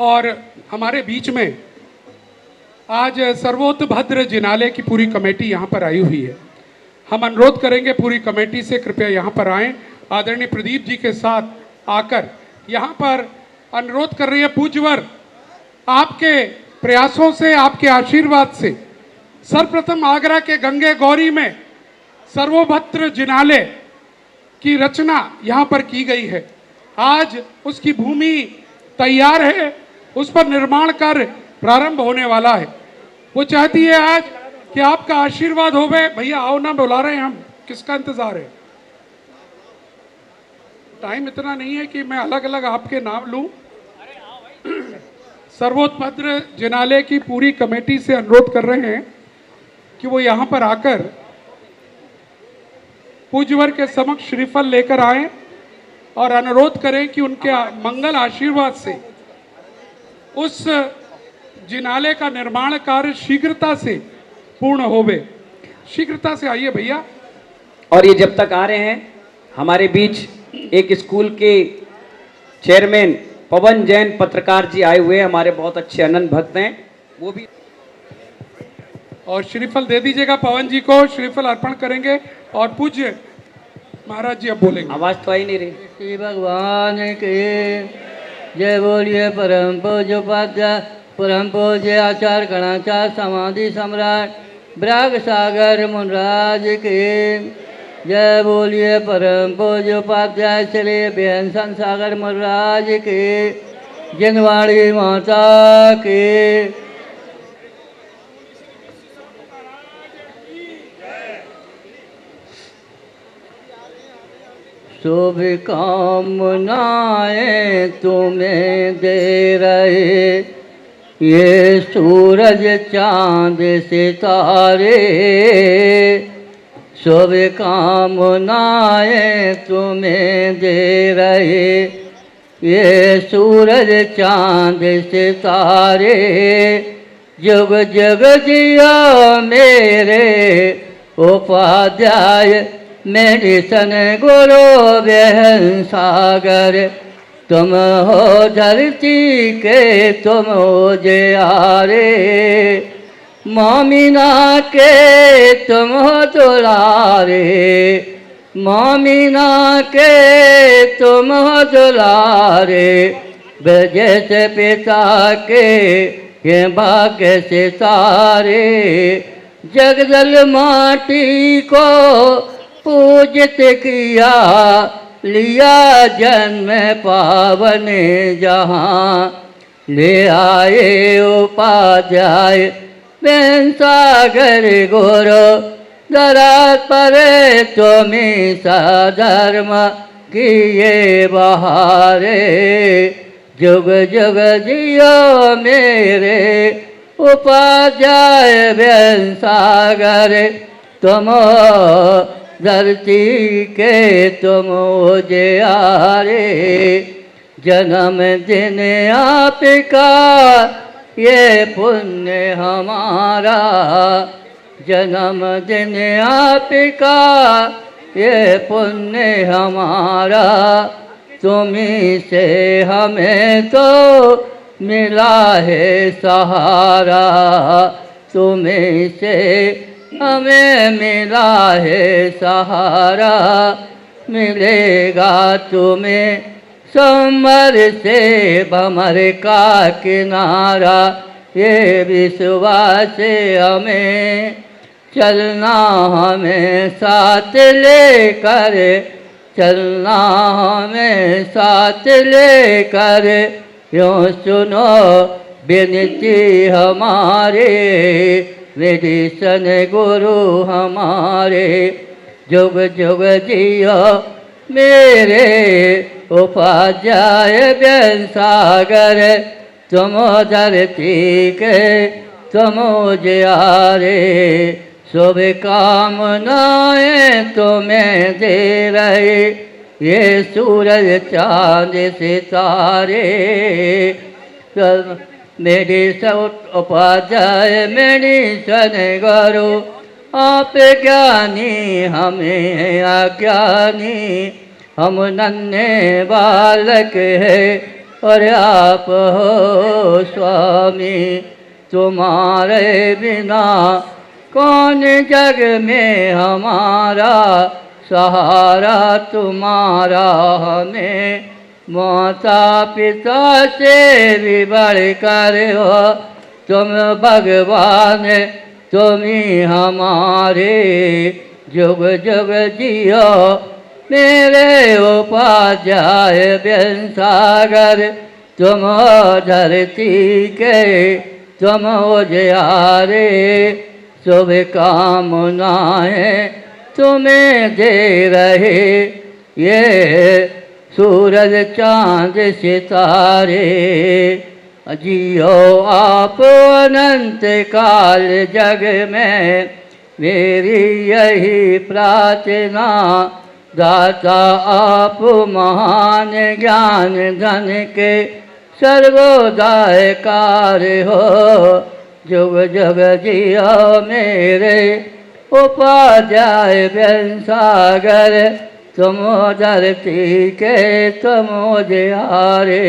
और हमारे बीच में आज सर्वोत्तभद्र जिनालय की पूरी कमेटी यहाँ पर आई हुई है। हम अनुरोध करेंगे पूरी कमेटी से कृपया यहाँ पर आएं। आदरणीय प्रदीप जी के साथ आकर यहाँ पर अनुरोध कर रही है पूज्यवर, आपके प्रयासों से, आपके आशीर्वाद से सर्वप्रथम आगरा के गंगे गौरी में सर्वोभद्र जिनालय की रचना यहाँ पर की गई है। आज उसकी भूमि तैयार है, उस पर निर्माण कार्य प्रारंभ होने वाला है। वो चाहती है आज कि आपका आशीर्वाद होवे। भैया आओ ना, बुला रहे हैं हम, किसका इंतजार है? टाइम इतना नहीं है कि मैं अलग अलग आपके नाम लूं। सर्वोत्तभद्र जिनालय की पूरी कमेटी से अनुरोध कर रहे हैं कि वो यहाँ पर आकर पूज्यवर के समक्ष श्रीफल लेकर आए और अनुरोध करें कि उनके मंगल आशीर्वाद से उस जिनालय का निर्माण कार्य शीघ्रता से पूर्ण होवे। शीघ्रता से आइए भैया। और ये जब तक आ रहे हैं, हमारे बीच एक स्कूल के चेयरमैन पवन जैन पत्रकार जी आए हुए हैं, हमारे बहुत अच्छे अनंत भक्त हैं, वो भी। और श्रीफल दे दीजिएगा पवन जी को, श्रीफल अर्पण करेंगे। और पूज्य महाराज जी अब बोलेंगे। आवाज तो आई नहीं रही। श्री भगवान के जय बोलिए। परम पूज्य उपाध्याय, परम पूज्य आचार्य गणाचार्य समाधि सम्राट ब्राग सागर मुनराज के जय बोलिए। परम पूज्य उपाध्याय श्री बेहसन सागर मुनराज के, जिनवाड़ी माता के। शुभ कामनाएं तुम्हें दे रहे ये सूरज चांद सितारे। शुभ कामनाएं तुम्हें दे रहे ये सूरज चांद सितारे। जुग जुग जियो मेरे उपाध्याय, मेरी सन गुरु बेहन सागर। तुम हो धरती के तुम हो जियारे, मोमिना के तुम हो दुलारे। मोमिना के तुम हो दुलारे, जैसे पिता के ये भाग्य से सारे। जगदल माटी को पूजित किया, लिया जन्म पावन जहाँ। ले आए उपाध्याय बेन सागर गुरु, दराज पर तुम्हें धर्म किए बहारे। जुग जुग जियो मेरे उपाध्याय बेन सागर। तुम धरती के तुम जियारे। जन्म दिन आपका ये पुण्य हमारा, जन्म दिन आपका ये पुण्य हमारा। तुम्हीं से हमें तो मिला है सहारा, तुम्हीं से हमें मिला है सहारा। मिलेगा तुम्हें समर से भमर का किनारा। ये विश्वास हमें चलना, हमें साथ लेकर चलना, हमें साथ लेकर। यूँ सुनो विनती हमारे, मेरी सन गुरु हमारे। जुग जुग जियो मेरे उपाध्याय बेन सागर। तुम धरती के तुम जियारे। शुभ कामनाएं तुम्हें दे रहे ये सूरज चांद सितारे। मेरी सब उपाध्याय मेरी सन गुरु, आप ज्ञानी हमें अज्ञानी। हम नन्हे बालक है और आप हो स्वामी, तुम्हारे बिना कौन जग में हमारा सहारा तुम्हारा। हमें माता पिता से भी बढ़कर हो तुम भगवान, तुम ही हमारे जुग जुग जियो मेरे उपाध्याय बेन सागर। तुम धरती के तुम उजियारे, शुभ कामनाएं तुम्हें दे रहे ये सूरज चांद सितारे। जियो आप अनंत काल जग में मेरी यही प्रार्थना। दाता आप महान ज्ञान धन के सर्वोदायकार हो। जुग जुग जियो मेरे उपाध्याय बेन सागर। तुम धरती के तुम उजियारे,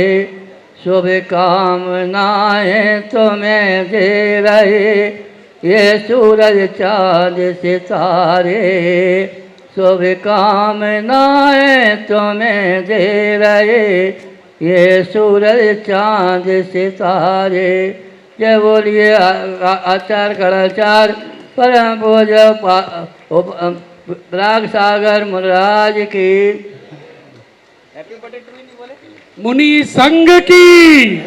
शुभ कामनाएं तुम्हें दे रहे ये सूरज चांद सितारे। शुभ कामनाएं तुम्हें दे रहे ये सूरज चांद सितारे। जय बोलिए आचार्य गणाचार्य परम पूज्य राग सागर महाराज की। मुनि संघ की।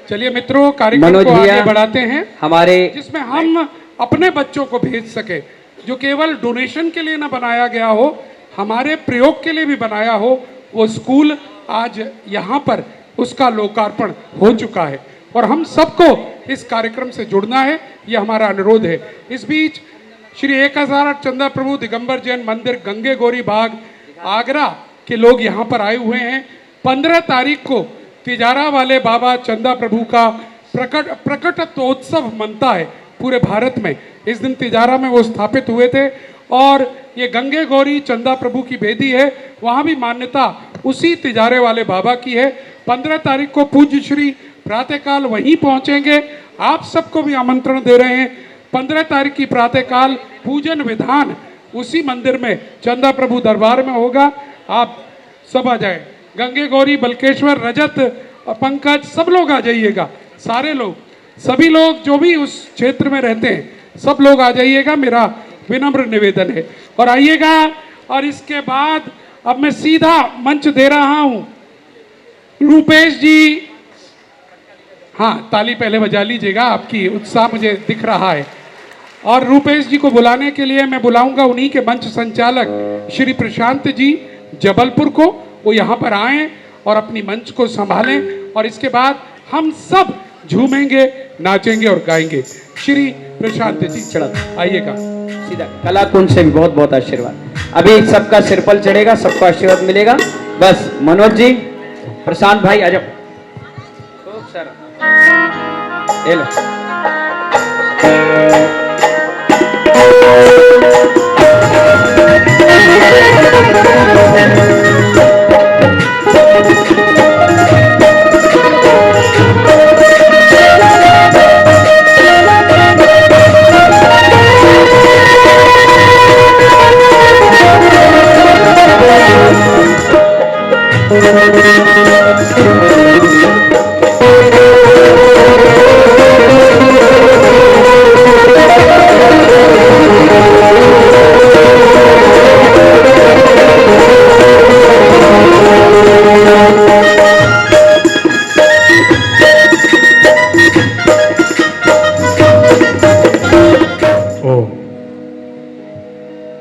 चलिए मित्रों, कार्यक्रम को आगे बढ़ाते हैं हमारे, जिसमें हम अपने बच्चों को भेज सके, जो केवल डोनेशन के लिए न बनाया गया हो, हमारे प्रयोग के लिए भी बनाया हो। वो स्कूल आज यहाँ पर उसका लोकार्पण हो चुका है और हम सबको इस कार्यक्रम से जुड़ना है, ये हमारा अनुरोध है। इस बीच श्री 1008 चंदा प्रभु दिगंबर जैन मंदिर गंगे गौरी बाग आगरा के लोग यहाँ पर आए हुए हैं। 15 तारीख को तिजारा वाले बाबा चंदा प्रभु का प्रकटोत्सव मनता है पूरे भारत में। इस दिन तिजारा में वो स्थापित हुए थे और ये गंगे गौरी चंदा प्रभु की बेदी है, वहाँ भी मान्यता उसी तिजारे वाले बाबा की है। 15 तारीख को पूज्य श्री प्रातःकाल वहीं पहुँचेंगे। आप सबको भी आमंत्रण दे रहे हैं। 15 तारीख की प्रातःकाल पूजन विधान उसी मंदिर में चंदा प्रभु दरबार में होगा। आप सब आ जाए। गंगे गौरी, बलकेश्वर, रजत, पंकज, सब लोग आ जाइएगा। सारे लोग, सभी लोग जो भी उस क्षेत्र में रहते हैं, सब लोग आ जाइएगा, मेरा विनम्र निवेदन है। और आइएगा। और इसके बाद अब मैं सीधा मंच दे रहा हूं रूपेश जी। हाँ, ताली पहले बजा लीजिएगा, आपकी उत्साह मुझे दिख रहा है। और रूपेश जी को बुलाने के लिए मैं बुलाऊंगा उन्हीं के मंच संचालक श्री प्रशांत जी जबलपुर को। वो यहाँ पर आएं और अपनी मंच को संभालें और इसके बाद हम सब झूमेंगे, नाचेंगे और गाएंगे। श्री प्रशांत जी चढ़ा आइएगा सीधा। कलाकुंज से भी बहुत बहुत आशीर्वाद। अभी सबका सिरपल चढ़ेगा, सबको आशीर्वाद मिलेगा। बस मनोज जी, प्रशांत भाई आ जाओ। खूब सारा ये लो।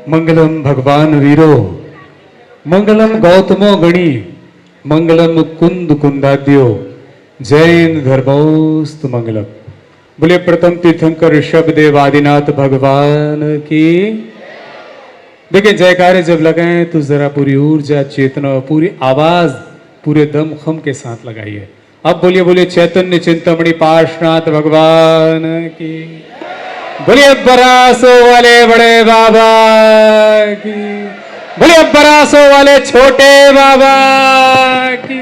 मंगलम भगवान वीरो, मंगलम गौतमो गणी, मंगलम कुंद कुंदाद्यो, जैन धर्मोस्त मंगलम। बोले प्रथम तीर्थंकर ऋषभ देव आदिनाथ भगवान की। देखिए जयकारे जब लगाएं तो जरा पूरी ऊर्जा, चेतना, पूरी आवाज, पूरे दम खम के साथ लगाइए। अब बोलिए बोलिए चैतन्य चिंतामणि पार्श्वनाथ भगवान की। बोलिए बरासो वाले बड़े बाबा की। बोलिए बरासो वाले छोटे बाबा की।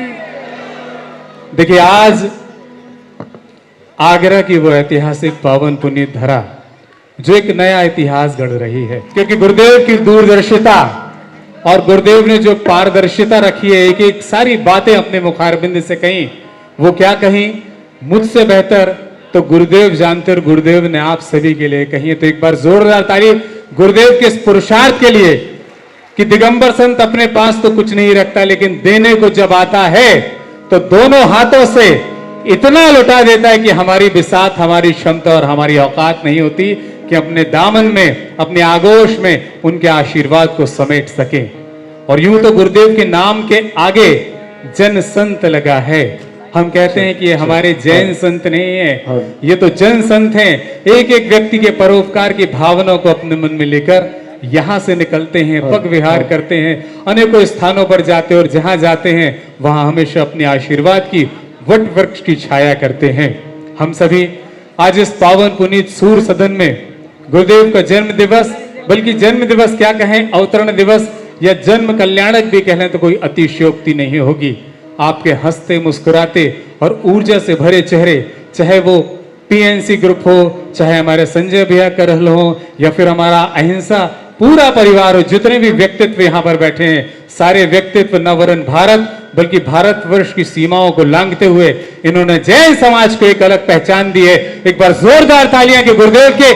देखिए, आज आगरा की वो ऐतिहासिक पावन पुनीत धरा जो एक नया इतिहास गढ़ रही है, क्योंकि गुरुदेव की दूरदर्शिता और गुरुदेव ने जो पारदर्शिता रखी है, एक एक सारी बातें अपने मुखारबिंद से कही, वो क्या कही मुझसे बेहतर तो गुरुदेव जानते, और गुरुदेव ने आप सभी के लिए कही है। तो एक बार जोरदार तारीफ गुरुदेव के इस पुरुषार्थ के लिए कि दिगंबर संत अपने पास तो कुछ नहीं रखता, लेकिन देने को जब आता है तो दोनों हाथों से इतना लुटा देता है कि हमारी बिसात, हमारी क्षमता और हमारी औकात नहीं होती कि अपने दामन में, अपने आगोश में उनके आशीर्वाद को समेट सके। और यूं तो गुरुदेव के नाम के आगे जन संत लगा है। हम कहते हैं कि ये हमारे जैन संत नहीं है, ये तो जन संत हैं। एक एक व्यक्ति के परोपकार की भावना को अपने मन में लेकर यहां से निकलते हैं, पग विहार करते हैं, अनेकों स्थानों पर जाते हैं और जहां जाते हैं वहां हमेशा अपने आशीर्वाद की वट वृक्ष की छाया करते हैं। हम सभी आज इस पावन पुनीत सूर सदन में गुरुदेव का जन्म दिवस, बल्कि जन्म दिवस क्या कहें, अवतरण दिवस या जन्म कल्याणक भी कह लें तो कोई अतिशयोक्ति नहीं होगी। आपके हंसते मुस्कुराते और ऊर्जा से भरे चेहरे, चाहे वो पीएनसी ग्रुप हो, चाहे हमारे संजय भैया करहल हो, या फिर हमारा अहिंसा पूरा परिवार हो, जितने भी व्यक्तित्व यहाँ पर बैठे हैं, सारे व्यक्तित्व न वरन भारत बल्कि भारतवर्ष की सीमाओं को लांघते हुए इन्होंने जैन समाज को एक अलग पहचान दी है। एक बार जोरदार तालियां कि गुरुदेव के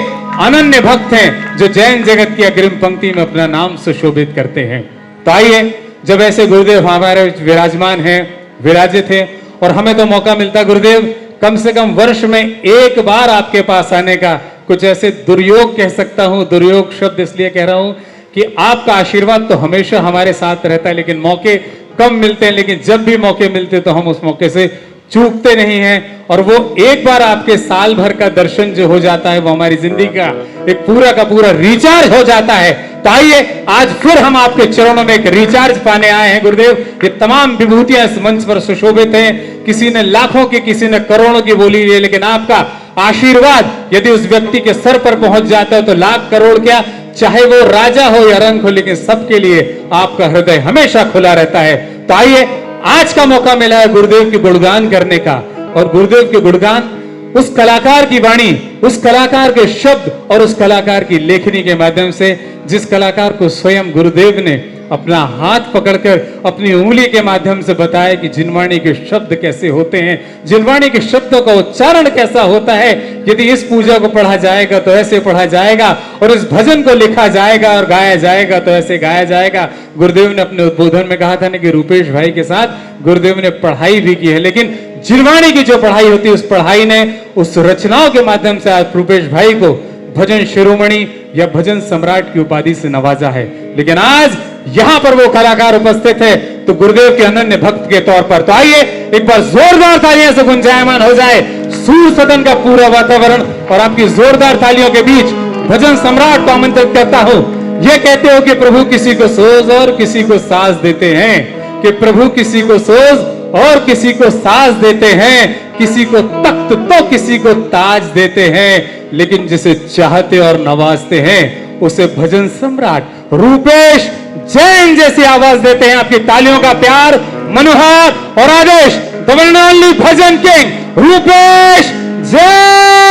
अनन्य भक्त हैं जो जैन जगत की अग्रिम पंक्ति में अपना नाम सुशोभित करते हैं। तो आइए, जब ऐसे गुरुदेव हमारे विराजमान हैं, विराजित हैं, और हमें तो मौका मिलता गुरुदेव कम से कम वर्ष में एक बार आपके पास आने का, कुछ ऐसे दुर्योग कह सकता हूं, दुर्योग शब्द इसलिए कह रहा हूं कि आपका आशीर्वाद तो हमेशा हमारे साथ रहता है, लेकिन मौके कम मिलते हैं, लेकिन जब भी मौके मिलते तो हम उस मौके से चूकते नहीं हैं। और वो एक बार आपके साल भर का दर्शन जो हो जाता है, वो हमारी जिंदगी का एक पूरा का पूरा रिचार्ज हो जाता है। तो आइए, आज फिर हम आपके चरणों में एक रिचार्ज पाने आए हैं गुरुदेव। ये तमाम विभूतियां इस मंच पर सुशोभित हैं, किसी ने लाखों की, किसी ने करोड़ों की बोली है, लेकिन आपका आशीर्वाद यदि उस व्यक्ति के सर पर पहुंच जाता है तो लाख करोड़ क्या, चाहे वो राजा हो या रंक हो, लेकिन सबके लिए आपका हृदय हमेशा खुला रहता है। तो आइए, आज का मौका मिला है गुरुदेव की गुणगान करने का, और गुरुदेव के गुणगान उस कलाकार की वाणी, उस कलाकार के शब्द और उस कलाकार की लेखनी के माध्यम से, जिस कलाकार को स्वयं गुरुदेव ने अपना हाथ पकड़कर अपनी उंगली के माध्यम से बताया कि जिनवाणी के शब्द कैसे होते हैं, जिनवाणी के शब्दों का उच्चारण कैसा होता है। यदि इस पूजा को पढ़ा जाएगा तो ऐसे पढ़ा जाएगा, और इस भजन को लिखा जाएगा और गाया जाएगा तो ऐसे गाया जाएगा। गुरुदेव ने अपने उद्बोधन में कहा था ना कि रूपेश भाई के साथ गुरुदेव ने पढ़ाई भी की है, लेकिन जिनवाणी की जो पढ़ाई होती है, उस पढ़ाई ने, उस रचनाओं के माध्यम से आज रूपेश भाई को भजन शिरोमणि या भजन सम्राट की उपाधि से नवाजा है। लेकिन आज यहां पर वो कलाकार उपस्थित है तो गुरुदेव के अनन्य भक्त के तौर पर। तो आइए, एक बार जोरदार तालियों से गुंजायमान हो जाए सूर सदन का पूरा वातावरण, और आपकी जोरदार तालियों के बीच भजन सम्राट को आमंत्रित करता हूं। ये कहते हो कि प्रभु किसी को सोज और किसी को साज देते हैं, कि प्रभु किसी को सोज और किसी को साज देते हैं, किसी को तख्त तो किसी को ताज देते हैं, लेकिन जिसे चाहते और नवाजते हैं उसे भजन सम्राट रूपेश जैन जैसी आवाज देते हैं। आपकी तालियों का प्यार, मनोहर और Aadesh, the one and only bhajan king Rupesh Jain.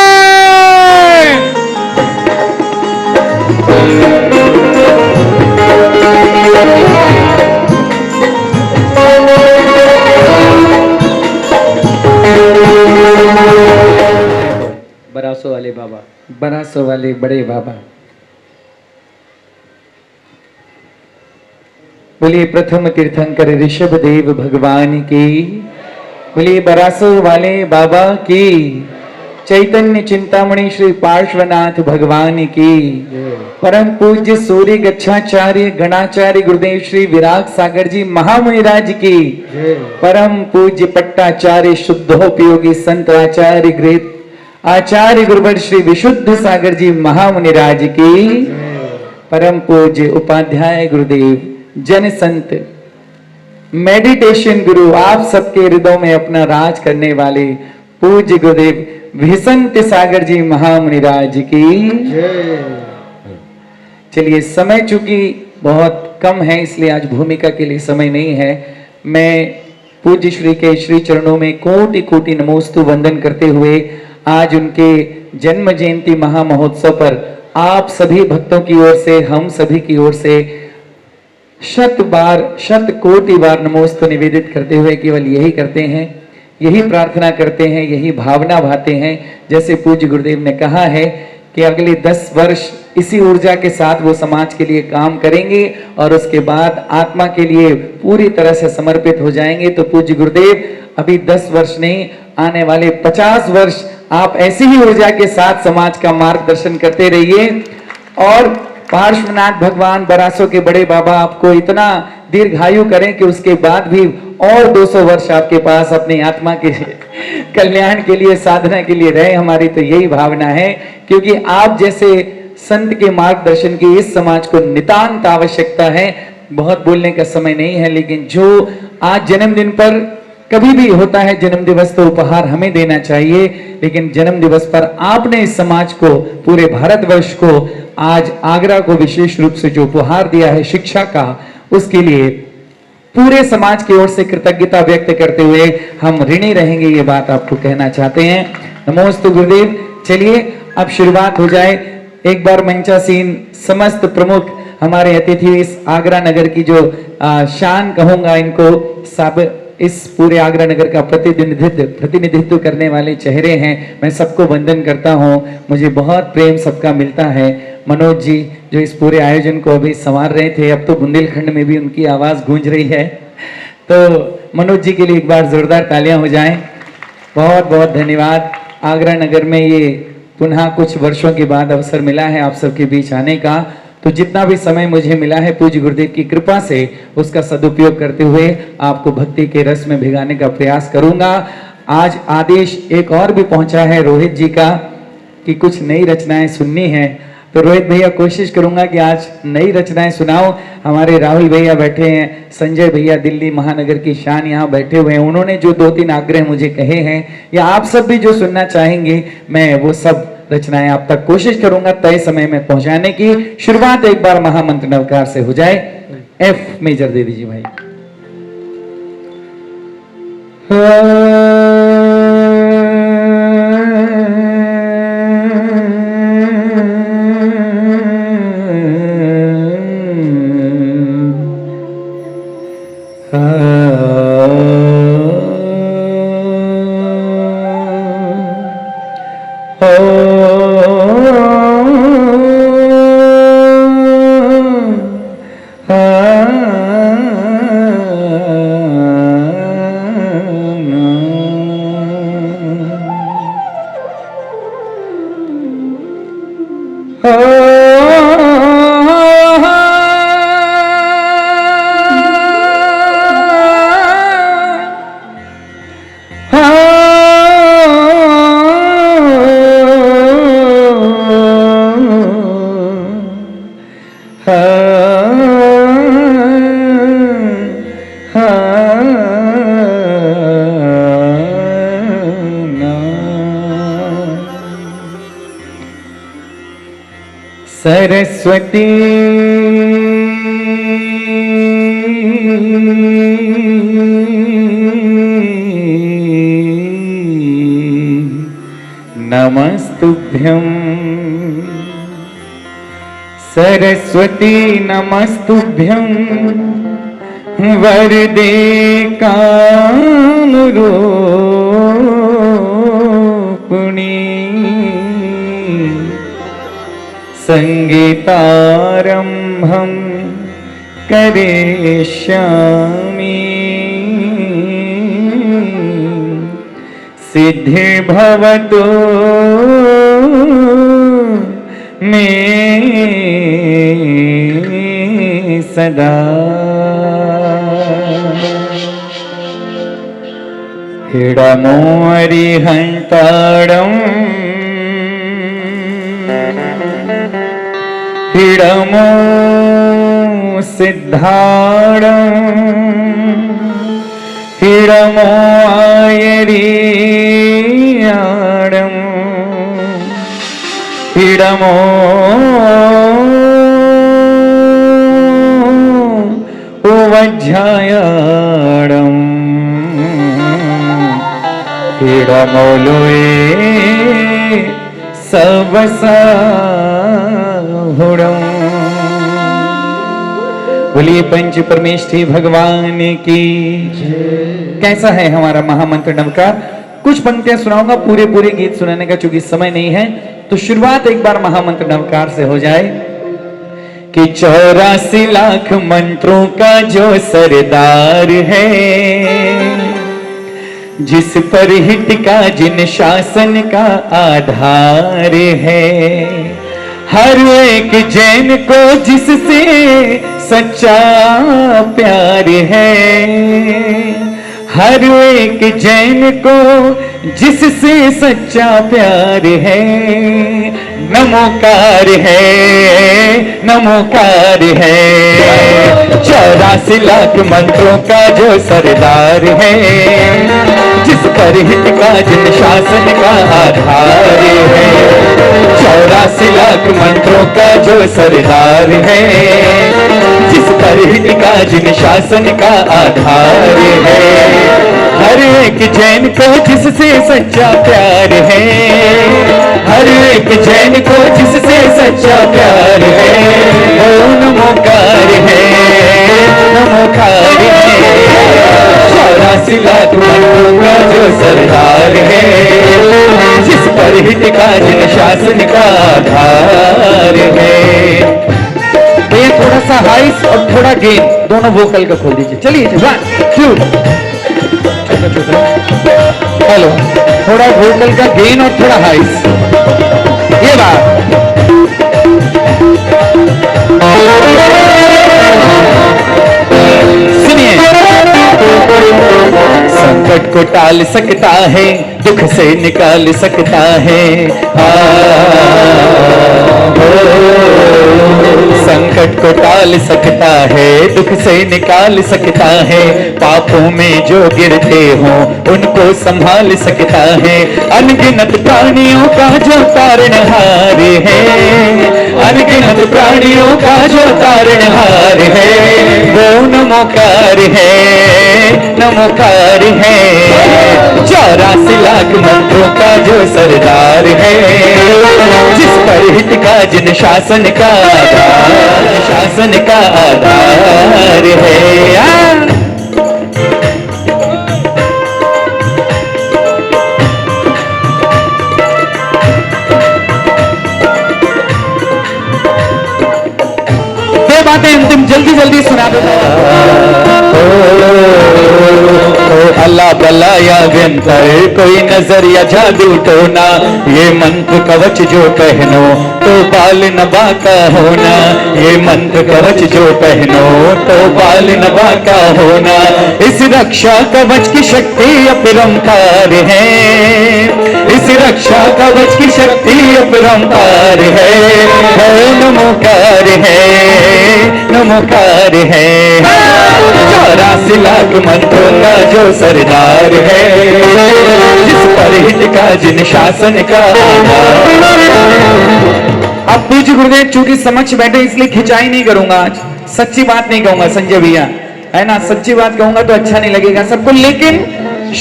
Baraso वाले बाबा, बनासो वाले बड़े बाबा। बोलिए प्रथम तीर्थंकर ऋषभ देव भगवान की, बोलिए बरासो वाले बाबा की, चैतन्य चिंतामणि श्री पार्श्वनाथ भगवान की, परम पूज्य सूर्य गच्छाचार्य गणाचार्य गुरुदेव श्री विराग सागर जी महामुनिराज की, परम पूज्य पट्टाचार्य शुद्धोपयोगी संत आचार्य ग्रेट आचार्य गुरुवर श्री विशुद्ध सागर जी महामुनिराज की, परम पूज्य उपाध्याय गुरुदेव जन संत मेडिटेशन गुरु आप सबके हृदयों में अपना राज करने वाले पूज्य गुरुदेव विसंत सागर जी महामुनिराज की। चलिए, समय चूंकि बहुत कम है इसलिए आज भूमिका के लिए समय नहीं है। मैं पूज्य श्री के श्री चरणों में कोटि कोटि नमोस्तु वंदन करते हुए आज उनके जन्म जयंती महामहोत्सव पर आप सभी भक्तों की ओर से, हम सभी की ओर से शत कोटि बार नमोस्तु निवेदित करते हुए केवल यही करते हैं, यही प्रार्थना करते हैं, यही भावना भाते हैं। जैसे पूज्य गुरुदेव ने कहा है कि अगले 10 वर्ष इसी ऊर्जा के साथ वो समाज के लिए काम करेंगे और उसके बाद आत्मा के लिए पूरी तरह से समर्पित हो जाएंगे। तो पूज्य गुरुदेव अभी 10 वर्ष नहीं, आने वाले 50 वर्ष आप ऐसी ही ऊर्जा के साथ समाज का मार्गदर्शन करते रहिए और पार्श्वनाथ भगवान बरासों के बड़े बाबा आपको इतना दीर्घायु करें कि उसके बाद भी और 200 वर्ष आपके पास अपनी आत्मा के कल्याण के लिए, साधना के लिए रहे। हमारी तो यही भावना है, क्योंकि आप जैसे संत के मार्गदर्शन की इस समाज को नितांत आवश्यकता है। बहुत बोलने का समय नहीं है, लेकिन जो आज जन्मदिन पर कभी भी होता है जन्म दिवस तो उपहार हमें देना चाहिए, लेकिन जन्म दिवस पर आपने इस समाज को, पूरे भारतवर्ष को, आज आगरा को विशेष रूप से जो उपहार दिया है शिक्षा का, उसके लिए पूरे समाज की ओर से कृतज्ञता व्यक्त करते हुए हम ऋणी रहेंगे, ये बात आपको कहना चाहते हैं। नमोस्तु गुरुदेव। चलिए अब शुरुआत हो जाए। एक बार मंचासीन समस्त प्रमुख हमारे अतिथि, इस आगरा नगर की जो शान कहूंगा इनको, सब इस पूरे आगरा नगर का प्रतिनिधित्व करने वाले चेहरे हैं। मैं सबको वंदन करता हूं, मुझे बहुत प्रेम सबका मिलता है। मनोज जी जो इस पूरे आयोजन को अभी संवार रहे थे, अब तो बुंदेलखंड में भी उनकी आवाज गूंज रही है, तो मनोज जी के लिए एक बार जोरदार तालियां हो जाएं। बहुत बहुत धन्यवाद। आगरा नगर में ये पुनः कुछ वर्षों के बाद अवसर मिला है आप सबके बीच आने का, तो जितना भी समय मुझे मिला है पूज्य गुरुदेव की कृपा से उसका सदुपयोग करते हुए आपको भक्ति के रस में भिगाने का प्रयास करूंगा। आज आदेश एक और भी पहुंचा है रोहित जी का कि कुछ नई रचनाएं सुननी है, तो रोहित भैया कोशिश करूंगा कि आज नई रचनाएं सुनाओ। हमारे राहुल भैया बैठे हैं, संजय भैया दिल्ली महानगर की शान यहाँ बैठे हुए हैं, उन्होंने जो 2-3 आग्रह मुझे कहे हैं या आप सब भी जो सुनना चाहेंगे, मैं वो सब रचनाएं आप तक कोशिश करूंगा तय समय में पहुंचाने की। शुरुआत एक बार महामंत्र नवकार से हो जाए। एफ मेजर दे दीजिए भाई। सरस्वती नमस्तुभ्यं, सरस्वती नमस्तुभ्यं, वरदे कामरूपिणी, संगीतारंभं करिष्यामि, सिद्धिर्भवतु मे सदा। हिडमो अरिहंतारम्, हिडमो सिद्धारम्, हिडमो आयरियारम्, हिडमो वज्रायारम्, हिरमौलोए सबसा बोलिए पंच परमेष्ठी भगवान की। कैसा है हमारा महामंत्र नवकार? कुछ पंक्तियां सुनाऊंगा, पूरे पूरे गीत सुनाने का चूंकि समय नहीं है, तो शुरुआत एक बार महामंत्र नवकार से हो जाए कि 84 लाख मंत्रों का जो सरदार है, जिस पर हित का जिन शासन का आधार है, हर एक जैन को जिससे सच्चा प्यार है, हर एक जैन को जिससे सच्चा प्यार है, नमोकार है, नमोकार है। 84 लाख मंत्रों का जो सरदार है, जिस पर हित का जिन शासन का आधार है, 84 लाख मंत्रों का जो सरदार है, जिस पर हित का जिन शासन का आधार है, हर एक जैन को जिससे सच्चा प्यार है, हर एक जैन को जिससे सच्चा प्यार है, वो नमोकार है, नमोकार है। 84 लाख मंत्रों का जो सरदार है, जिस पर हित का जिन शासन का आधार है। ये थोड़ा सा हाइस और थोड़ा गेन दोनों वोकल का खोल दीजिए। चलिए 1 2 हेलो, थोड़ा वोकल का गेन और थोड़ा हाइस, ये बात। सुनिए, संकट को टाल सकता है, दुख से निकाल सकता है, संकट को टाल सकता है, दुख से निकाल सकता है, पापों में जो गिरते हो उनको संभाल सकता है, अनगिनत प्राणियों का जो तारणहार है, अनगिनत प्राणियों का जो तारणहार है, वो नमोकार है, नमोकार है। 84 लाख मंत्रों का जो सरदार है, जिस पर हित का जिन शासन का आधार, शासन का आधार है। दो बातें अंतिम जल्दी जल्दी सुना देता। अल्लाह भला या व्यंतर, कोई नजर या जादू टोना, ये मंत्र कवच जो पहनो तो बाल नबा का होना, ये मंत्र कवच जो पहनो तो बाल नबा का होना, इस रक्षा कवच की शक्ति अपरंपार है, इस रक्षा कवच की शक्ति अपरंपार है, नमोकार है, नमोकार है। 84 लाख मंत्रों का जो सरदार है, जिस पर हित का जिन शासन का आधार। अब पूज्य गुरुदेव चूंकि समक्ष बैठे इसलिए खिंचाई नहीं करूंगा आज, सच्ची बात नहीं कहूंगा संजय भैया, है ना, सच्ची बात कहूंगा तो अच्छा नहीं लगेगा सबको, लेकिन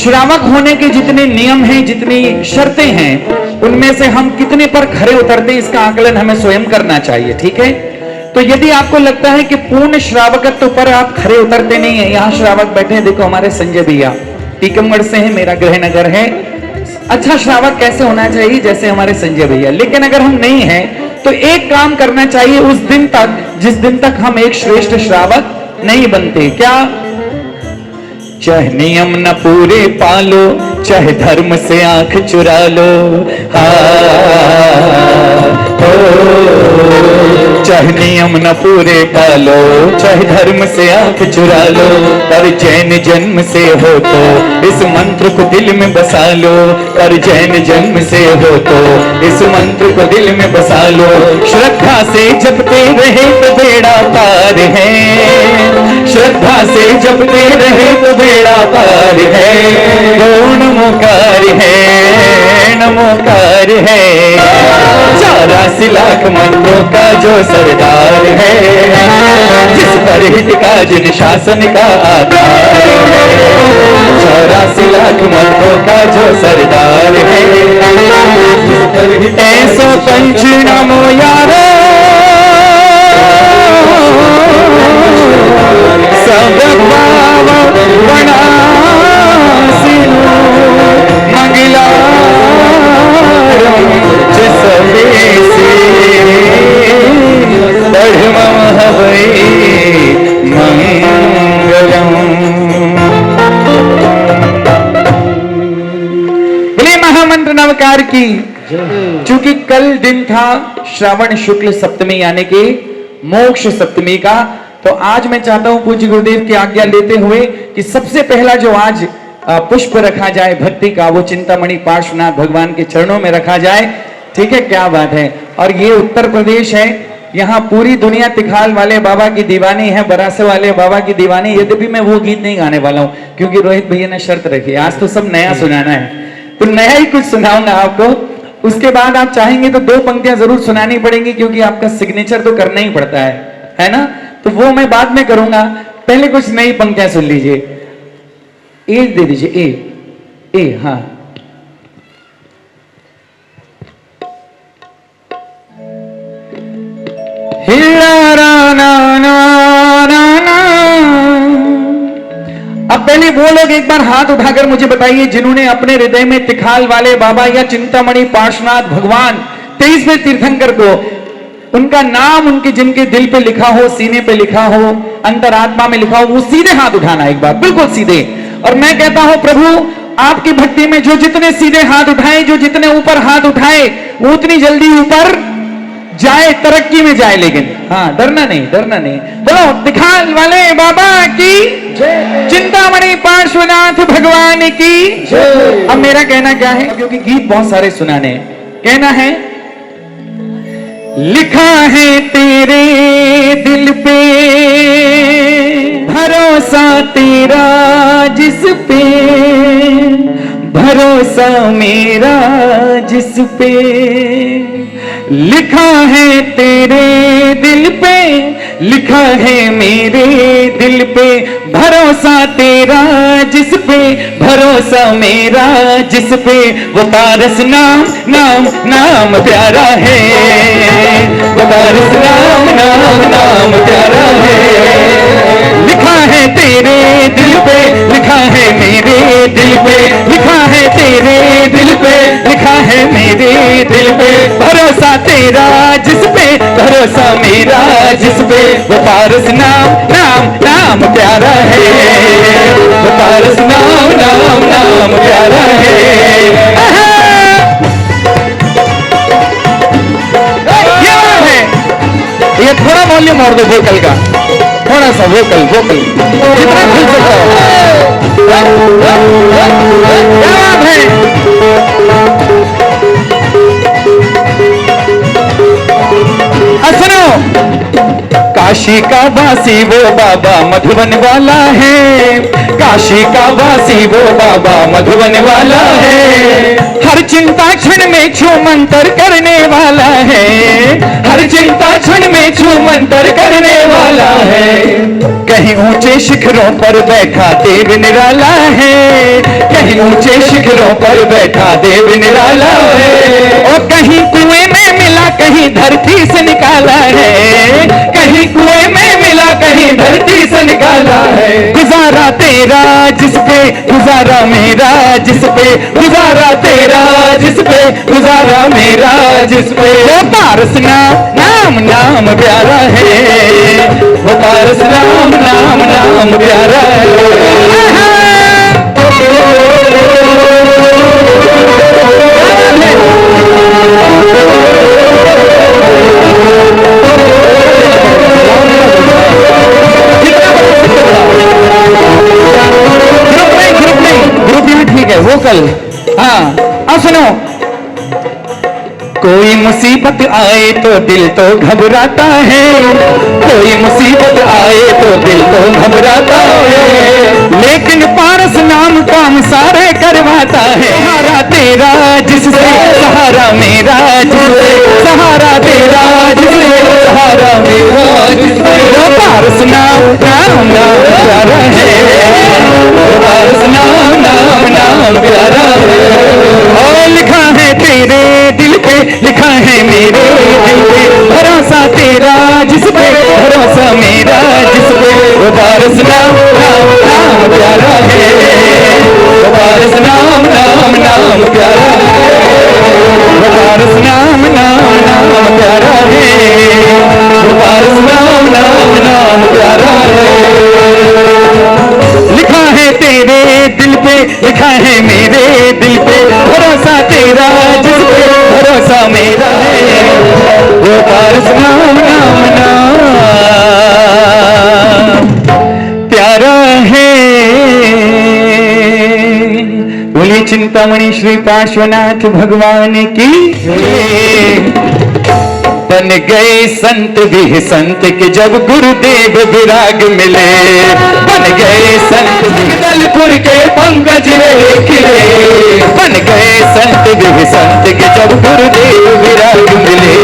श्रावक होने के जितने नियम हैं, जितनी शर्तें हैं, उनमें से हम कितने पर खरे उतरते हैं इसका आकलन हमें स्वयं करना चाहिए, ठीक है। तो यदि आपको लगता है कि पूर्ण श्रावकत्व पर आप खरे उतरते नहीं है, यहाँ श्रावक बैठे हैं, देखो हमारे संजय भैया टीकमगढ़ से हैं, मेरा गृह नगर है, अच्छा श्रावक कैसे होना चाहिए जैसे हमारे संजय भैया। लेकिन अगर हम नहीं हैं तो एक काम करना चाहिए उस दिन तक जिस दिन तक हम एक श्रेष्ठ श्रावक नहीं बनते। क्या? चाहे नियम न पूरे पालो, चाहे धर्म से आंख चुरा लो, चाहे नियम न पूरे पालो, चाहे धर्म से आंख चुरा लो, पर जैन जन्म से हो तो इस मंत्र को दिल में बसा लो, पर जैन जन्म से हो तो इस मंत्र को दिल में बसा लो, श्रद्धा से जपते रहे तो बेड़ा पार है, श्रद्धा से जपते रहे तो बेड़ा पार है, वो नमोकार है, नमोकार है। 84 लाख मंत्रों का जो सरदार है, जिस पर हित का जिन शासन का आधार है, 84 लाख मंत्रों का जो सरदार है, ऐसो पंच नमो यारो सब पाव बना सिनो मंगला जिससे बढ़मम हवै मंगलम। बोले महामंत्र नवकार की। चूंकि कल दिन था श्रावण शुक्ल सप्तमी यानी कि मोक्ष सप्तमी का, तो आज मैं चाहता हूं पूज्य गुरुदेव की आज्ञा लेते हुए कि सबसे पहला जो आज पुष्प रखा जाए भक्ति का, वो चिंतामणि पार्श्वनाथ भगवान के चरणों में रखा जाए। ठीक है, क्या बात है। और ये उत्तर प्रदेश है, यहाँ पूरी दुनिया तिखाल वाले बाबा की दीवानी है, बरासे वाले बाबा की दीवानी। यद्यपि मैं वो गीत नहीं गाने वाला हूँ क्योंकि रोहित भैया ने शर्त रखी, आज तो सब नया सुनाना है, तो नया ही कुछ सुनाऊंगा आपको। उसके बाद आप चाहेंगे तो 2 पंक्तियां जरूर सुनानी पड़ेंगी क्योंकि आपका सिग्नेचर तो करना ही पड़ता है ना, तो वो मैं बाद में करूंगा। पहले कुछ नई पंक्तियां सुन लीजिए। ए दे दीजिए, ए हाँ। अब पहले वो लोग एक बार हाथ उठाकर मुझे बताइए जिन्होंने अपने हृदय में तिखाल वाले बाबा या चिंतामणि पार्श्वनाथ भगवान 23वें तीर्थंकर को, उनका नाम उनके जिनके दिल पे लिखा हो, सीने पे लिखा हो, अंतरात्मा में लिखा हो, वो सीधे हाथ उठाना एक बार, बिल्कुल सीधे। और मैं कहता हूं प्रभु आपकी भक्ति में जो जितने सीधे हाथ उठाए, जो जितने ऊपर हाथ उठाए, वो उतनी जल्दी ऊपर जाए, तरक्की में जाए। लेकिन हाँ, डरना नहीं, डरना नहीं। बोलो तिखाल वाले बाबा की, चिंतामणि पार्श्वनाथ भगवान की। अब मेरा कहना क्या है, क्योंकि गीत बहुत सारे सुनाने हैं, कहना है लिखा है तेरे दिल पे भरोसा तेरा जिस पे, भरोसा मेरा जिस पे, लिखा है तेरे दिल पे, लिखा है मेरे दिल पे, भरोसा तेरा जिस पे, भरोसा मेरा जिस पे, वो पारस नाम नाम नाम प्यारा है, वो पारस नाम नाम नाम प्यारा है। लिखा है तेरे दिल पे, लिखा है मेरे दिल पे, लिखा है तेरे दिल पे, लिखा है मेरे दिल पे, भरोसा तेरा जिस पे, भरोसा मेरा जिस पे, वो पारस नाम नाम नाम प्यारा है, वो पारस नाम नाम नाम प्यारा है। ये थोड़ा वॉल्यूम और दो वोकल का, थोड़ा सा वोकल वोकल जितना खुल सकता है। क्या बात है। सुनो, काशी का वासी वो बाबा मधुबन वाला है, काशी का वासी वो बाबा मधुबन वाला है, हर चिंता क्षण में छू मंतर करने वाला है, हर चिंता क्षण में छू मंतर करने वाला है, कहीं ऊंचे शिखरों पर बैठा देव निराला है, कहीं ऊंचे शिखरों पर बैठा देव निराला है, और कहीं कुएं में मिला कहीं धरती से निकाला है, कहीं कुएं में मिला कहीं धरती से निकाला है, गुजारा तेरा जिस पे, गुजारा मेरा जिस पे, गुजारा तेरा जिस पे, गुजारा मेरा जिस पे, वो पारस नाम नाम नाम प्यारा है, वो पारस नाम नाम नाम प्यारा है। ठीक है, वोकल। हाँ, अब सुनो, कोई मुसीबत आए तो दिल तो घबराता है, कोई मुसीबत आए तो दिल तो घबराता है, लेकिन पारस नाम काम सारे करवाता है, सहारा तेरा जिससे, सहारा मेरा जिससे, सहारा तेरा जिससे, सहारा मेरा जिससे, पारस नाम नाम नाम प्यारा है, पारस नाम तेरा जिस पे भरोसा मेरा जिस पे वो पारस नाम नाम नाम प्यारा है, वो पारस नाम नाम नाम प्यारा है, वो पारस नाम नाम नाम प्यारा है, वो पारस नाम नाम नाम प्यारा है। लिखा है तेरे दिल पे, लिखा है मेरे दिल पे, भरोसा तेरा जिस पे भरोसा मेरा है, वो पारस नाम नाम नाम प्यारा है। बोलिए चिंतामणि श्री पार्श्वनाथ भगवान की। बन गए संत भी संत के जब गुरुदेव विराग मिले, बन गए संत दलपुर के पंकज खिले, बन गए संत भी संत के जब गुरुदेव विराग मिले,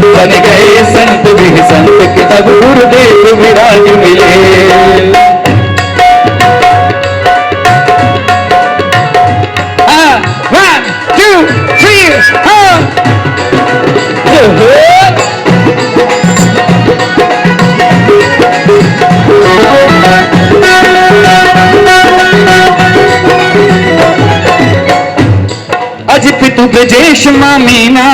बन गए संत भी संत के जब गुरुदेव विराग मिले। One, two, three, अज पितु ब्रजेश मामीना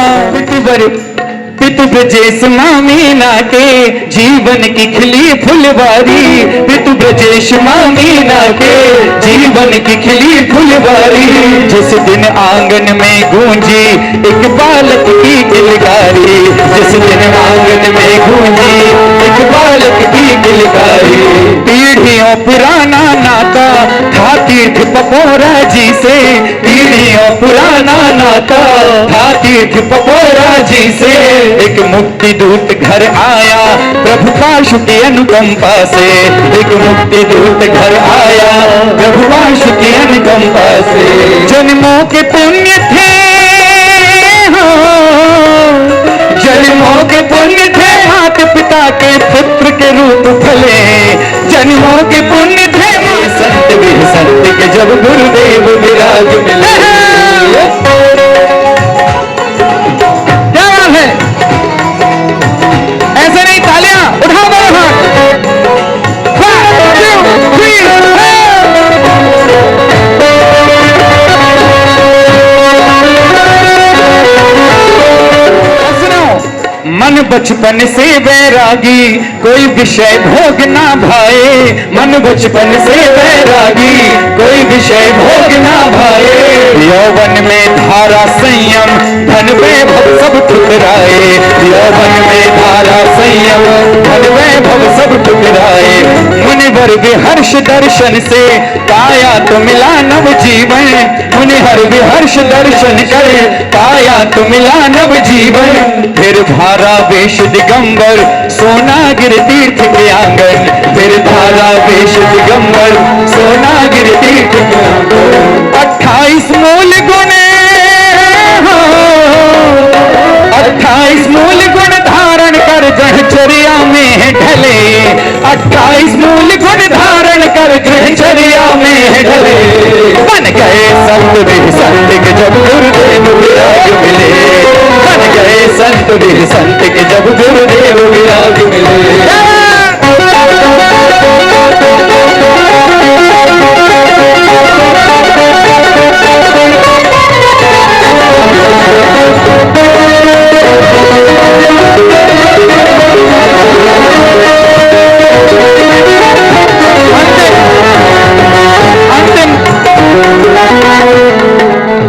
पितु ब्रजेश मामीना के जीवन की खिली फुलवारी, पितु ब्रजेश मामीना के जीवन की खिली फुलवारी। जिस दिन आंगन में गूंजी एक बालक की किलकारी, जिस दिन आंगन में गूंजी एक बालक की किलकारी। पीढ़ियों पुराना नाता था तीर्थ पपोरा जी से, पीढ़ियों पुराना नाता था तीर्थ पपोरा जी से। एक मुक्ति दूत घर आया प्रभु पाशु की अनुकंपा से, एक मुक्ति दूत घर आया प्रभु पाशु की अनुकंपा से। जन्मों के पुण्य थे हो, जन्मों के पुण्य थे माता पिता के पुत्र के रूप फले, जन्मों के पुण्य थे संत भी संत के जब गुरुदेव विराज मिले। ऐसे नहीं, तालियां उठा दो हाथ। मन बचपन से वैरागी कोई विषय भोग ना भाए, मन बचपन से वैरागी कोई विषय भोग ना भाए। यौवन में धारा संयम धन वैभव सब ठुकराए, यौवन में धारा संयम धन वैभव सब ठुकराए। मुनिवर विहर्ष दर्शन से पाया तो मिला नव जीवन, मुनिवर विहर्ष दर्शन करे पाया तो मिला नव जीवन। फिर धारा वेश दिगंबर सोनागिर तीर्थ के आंगन, फिर धारा वेश दिगंबर सोनागिर तीर्थ के आंगन। 28 मूल गुण 28 मूल गुण धारण कर जहचर्या में ढले, 28 मूल गुण धारण कर जहचर्या में ढले। बन गए संत भी संत के जब गुरुदेव विराज मिले, बन गए संत भी संत के जब गुरुदेव विराज मिले।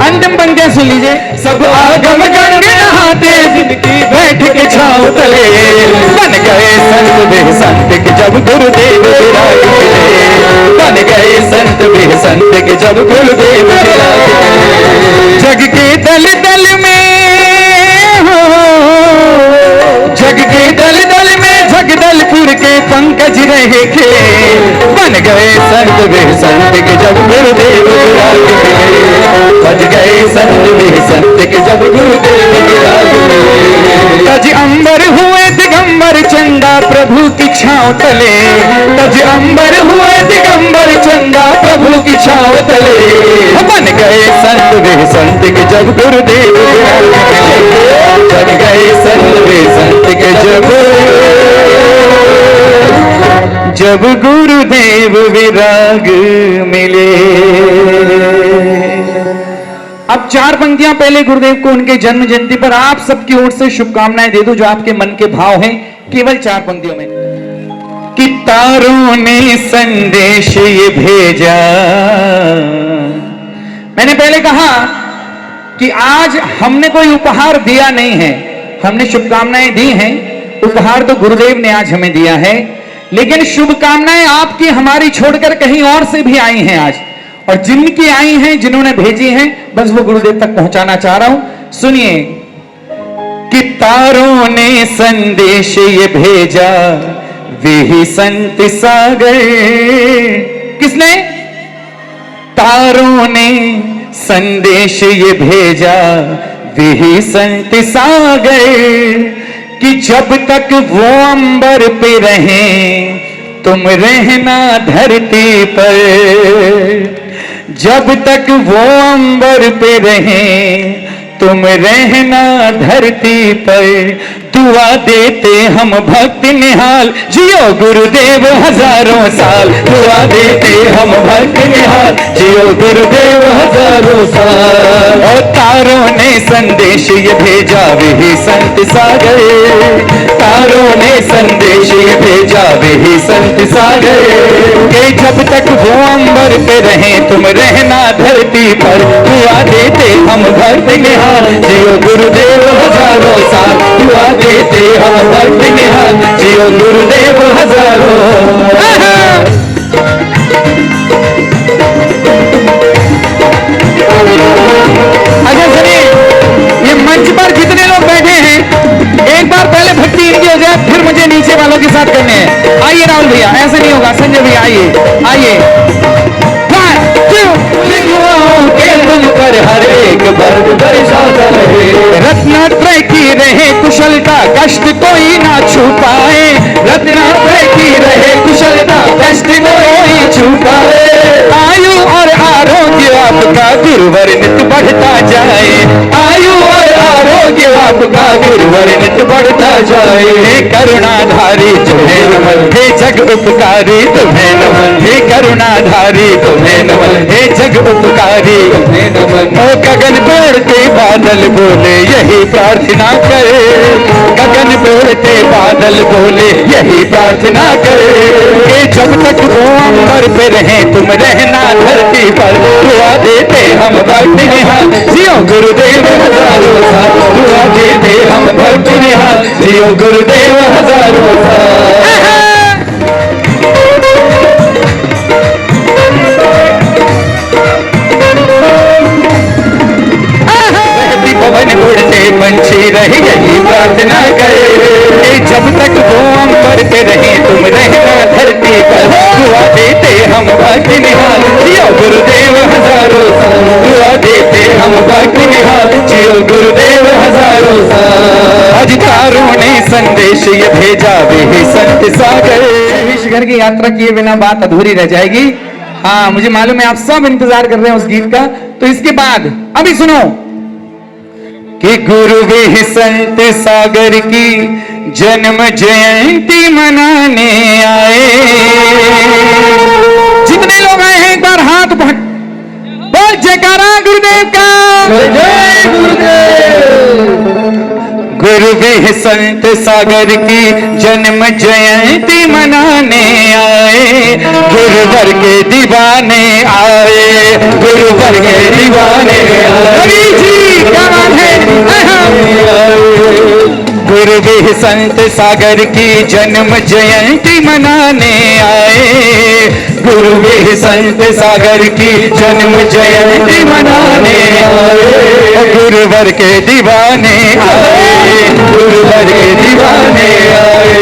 अंतिम पंक्तियां सुन लीजिए। सब आगम गण नहाते जिनकी बैठ के छाँव तले, बन गए संत भी संत के जब गुरुदेव विराज मिले, बन गए संत भी संत के जब गुरुदेव विराज मिले। जग के दल दल में हो, जग के दल दल में जगदलपुर के पंकज रहे खिले, बन गए संत भी संत के जब गुरुदेव विराज मिले, बन गए संत भी संत के जब गुरुदेव विराज मिले। तज अंबर हुए दिगंबर चंदा प्रभु की छाँव तले, तज अंबर हुए दिगंबर चंदा प्रभु की छाँव तले। बन गए संत भी संत के जब गुरुदेव विराज मिले, बन गए संत भी संत के जब गुरुदेव विराग मिले। अब 4 पंक्तियां पहले गुरुदेव को उनके जन्म जयंती पर आप सबकी ओर से शुभकामनाएं दे दो, जो आपके मन के भाव हैं, केवल 4 पंक्तियों में। कि तारों ने संदेश ये भेजा, मैंने पहले कहा कि आज हमने कोई उपहार दिया नहीं है, हमने शुभकामनाएं दी हैं। उपहार तो गुरुदेव ने आज हमें दिया है, लेकिन शुभकामनाएं आपकी हमारी छोड़कर कहीं और से भी आई हैं आज, और जिनकी आई हैं, जिन्होंने भेजी हैं, बस वो गुरुदेव तक पहुंचाना चाह रहा हूं। सुनिए कि तारों ने संदेश ये भेजा, वे ही संत सागर। किसने? तारों ने संदेश ये भेजा, वे ही संत सागर। कि जब तक वो अंबर पे रहें, तुम रहना धरती पर। जब तक वो अंबर पे रहें, तुम रहना धरती पर। दुआ देते हम भक्त निहाल, जियो गुरुदेव हजारों साल। दुआ देते हम भक्त निहाल, जियो गुरुदेव हजारों साल। और तारों ने संदेश ये भेजा, वे संत सागर। तारों ने संदेश ये भेजा, वे संत सागर। कि जब तक वो अंबर पे रहें, तुम रहना धरती पर। दुआ देते हम भक्त निहाल, जियो गुरुदेव हजारों साल। दुआ देते हम भक्त निहाल, जियो गुरुदेव हजारों। अच्छा सुनिए, ये मंच पर जितने लोग बैठे हैं, एक बार पहले भक्ति इनकी हो जाए, फिर मुझे नीचे वालों के साथ करने हैं। आइए राहुल भैया, ऐसे नहीं होगा। संजय भैया आइए, आइए। 1 2 3 पर हर एक वर्ग बरसाता रहे। रत्नात्रय की रहे कुशलता, कष्ट कोई ना छुपाए। रत्नात्रय की रहे कुशलता, कष्ट कोई छुपाए। आयु और आरोग्य आपका गुरुवर नित बढ़ता जाए। आयु और आरोग्य आपका गुरुवर नित बढ़ता जाए। हे करुणाधारी तुम्हें नमन, हे जग उपकारी तुम्हें नमन। हे करुणाधारी तुम्हें नमन, हे जग उपकारी तुम्हें नमन। ओ गगन बोलते बादल बोले, यही प्रार्थना करे। गगन बोलते बादल बोले, यही प्रार्थना करे। कि जब तक वो अंबर पे रहे, तुम रहना धरती पर। दुआ देते हम भक्त निहाल, जियो गुरुदेव हजारों साल। दुआ देते हम भक्त निहाल, जियो गुरुदेव हजारों साल। पवन उड़ते पंछी रहे, यही प्रार्थना करे। जब तक वो अंबर पे रहे, तुम रहना धरती पर। दुआ देते हम भक्त निहाल, जियो गुरुदेव हजारों साल। दुआ देते हम भक्त निहाल, जियो गुरुदेव हजारों साल। आज तारों ने संदेश ये भेजा, वे संत सागर। विश्वघर की यात्रा किए बिना बात अधूरी रह जाएगी। हाँ, मुझे मालूम है आप सब इंतजार कर रहे हैं उस गीत का। तो इसके बाद अभी सुनो कि गुरु वे संत सागर की जन्म जयंती मनाने आए। जितने लोग आए हैं, एक बार हाथ बोल जयकारा गुरुदेव का। जय गुरुदेव। गुरु वे संत सागर की जन्म जयंती मनाने आए। गुरुवर के दीवाने आए, गुरुवर के दीवाने आए। क्या बात है। गुरु वे संत सागर की जन्म जयंती मनाने आए। गुरु वे संत सागर की जन्म जयंती मनाने आए। गुरुवर के दीवाने आए, गुरुवर के दीवाने आए।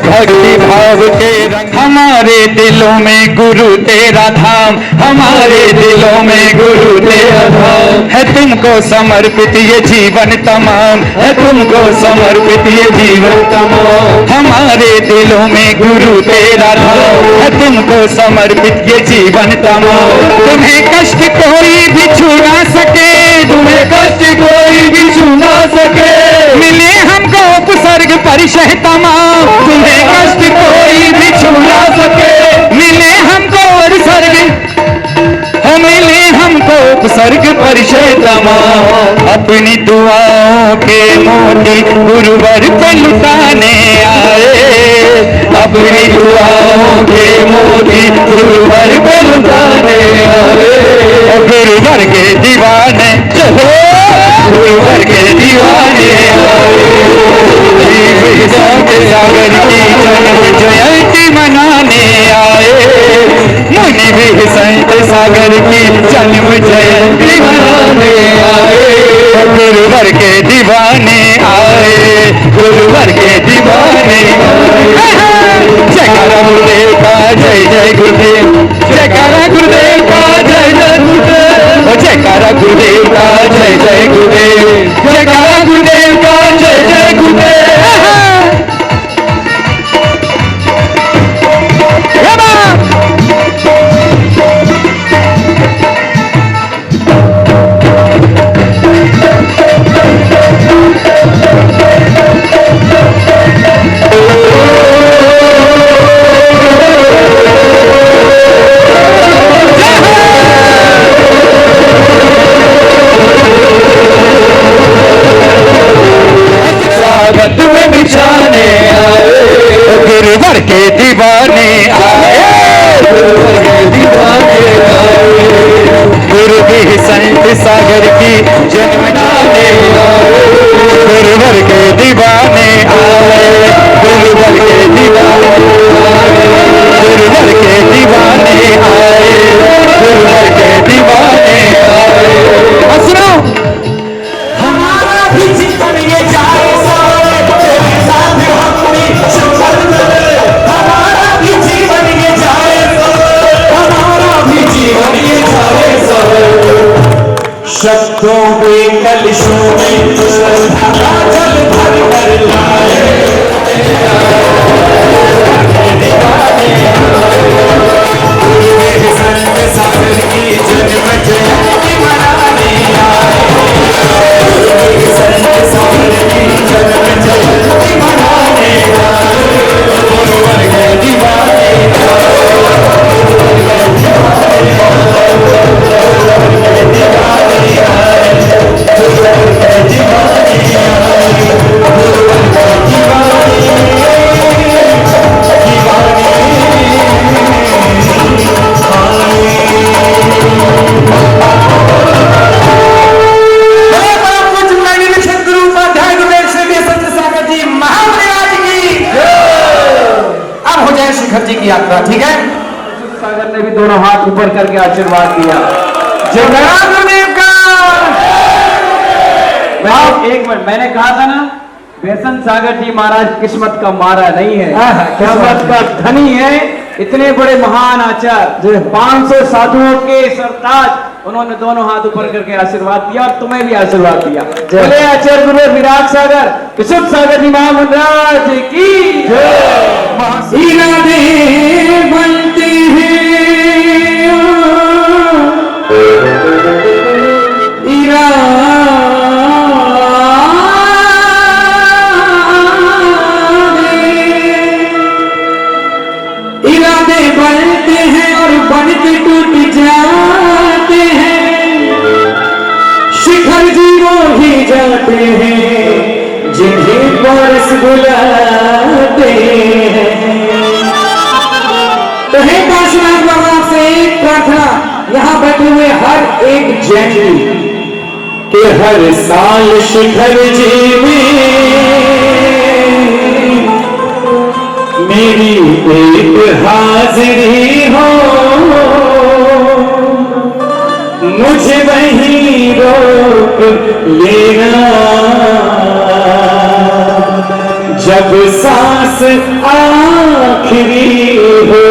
भक्ति भाव के रंग हमारे दिलों में गुरु तेरा धाम। हमारे दिलों में गुरु तेरा धाम। है तुमको समर्पित ये जीवन तमाम। है तुमको समर्पित ये जीवन तमाम। हमारे दिलों में गुरु तेरा धाम। है तुमको समर्पित ये जीवन तमाम। तुम्हें कष्ट कोई भी छू ना सके, तुम्हें कष्ट कोई भी छू ना सके। मिले हमको उपसर्ग परिशह तमाम। तुम्हें कष्ट कोई भी छू ना सके। मिले स्वर्ग पर तमाम अपनी दुआओं के मोती गुरुवर पे लुटाने आए। अपनी दुआओं के मोती गुरुवर पे लुटाने आए। गुरुवर के दीवाने चलो, गुरुवर के दीवाने आए। सागर की जन्म जयंती मनाने आए। मुनि भी संत सागर की जन्म जयंती मनाने आए। गुरुवर के दीवाने आए, गुरुवर के दीवाने आए। जयकारा गुरुदेव का जय जय गुरुदेव, जयकारा गुरुदेव का जय जय गुरुदेव, जयकारा गुरुदेव का जय जय गुरुदेव, जयकारा गुरुदेव का जय जय गुरुदेव। गुरुवर के दीवाने आए, गुरुवर के दीवाने आए। गुरु भी संत सागर की जन्म जाने आए। गुरुवर के दीवाने आए, गुरुवर के दीवाने आए। गुरुवर के दीवाने आए, गुरुवर के दीवाने आए। और सुनो, हमारा भी जीवन ये जाए तेरे साथ अपनी शुभर करे। हमारा भी जीवन ये जाए, हमारा भी जीवन ये जाए। शब्दों के कलशों में श्रद्धा जल भर कर लाए। संत सागर की जन्म जयंती मनाने आए। संत सागर की जन्म जयंती मनाने आए। गुरुवर के दीवाने शिखर जी की यात्रा। ठीक है, सागर ने भी दोनों हाथ ऊपर करके आशीर्वाद दिया। जयकारा गुरुदेव का। एक मिनट, मैंने कहा था ना, बेसन सागर जी महाराज किस्मत का मारा नहीं है, किस्मत का धनी है। इतने बड़े महान आचार्य, 500 साधुओं के सरताज, उन्होंने दोनों हाथ ऊपर करके आशीर्वाद दिया और तुम्हें भी आशीर्वाद दिया। बोले आचार्य गुरु विराट सागर विशुद्ध सागर जी महामंडराज की जय। इरादे बनते हैं, इरादे बनते हैं और बन के टूट जाते हैं। शिखर जी वो ही जाते हैं जिन्हें पारस बुलाते हैं। तो हे काशीनाथ बाबा से एक प्रार्थना, यहाँ बैठे हुए हर एक जैन के हर साल शिखर जी में मेरी एक हाजिरी हो। मुझे वहीं रोक लेना जब सांस आखिरी हो।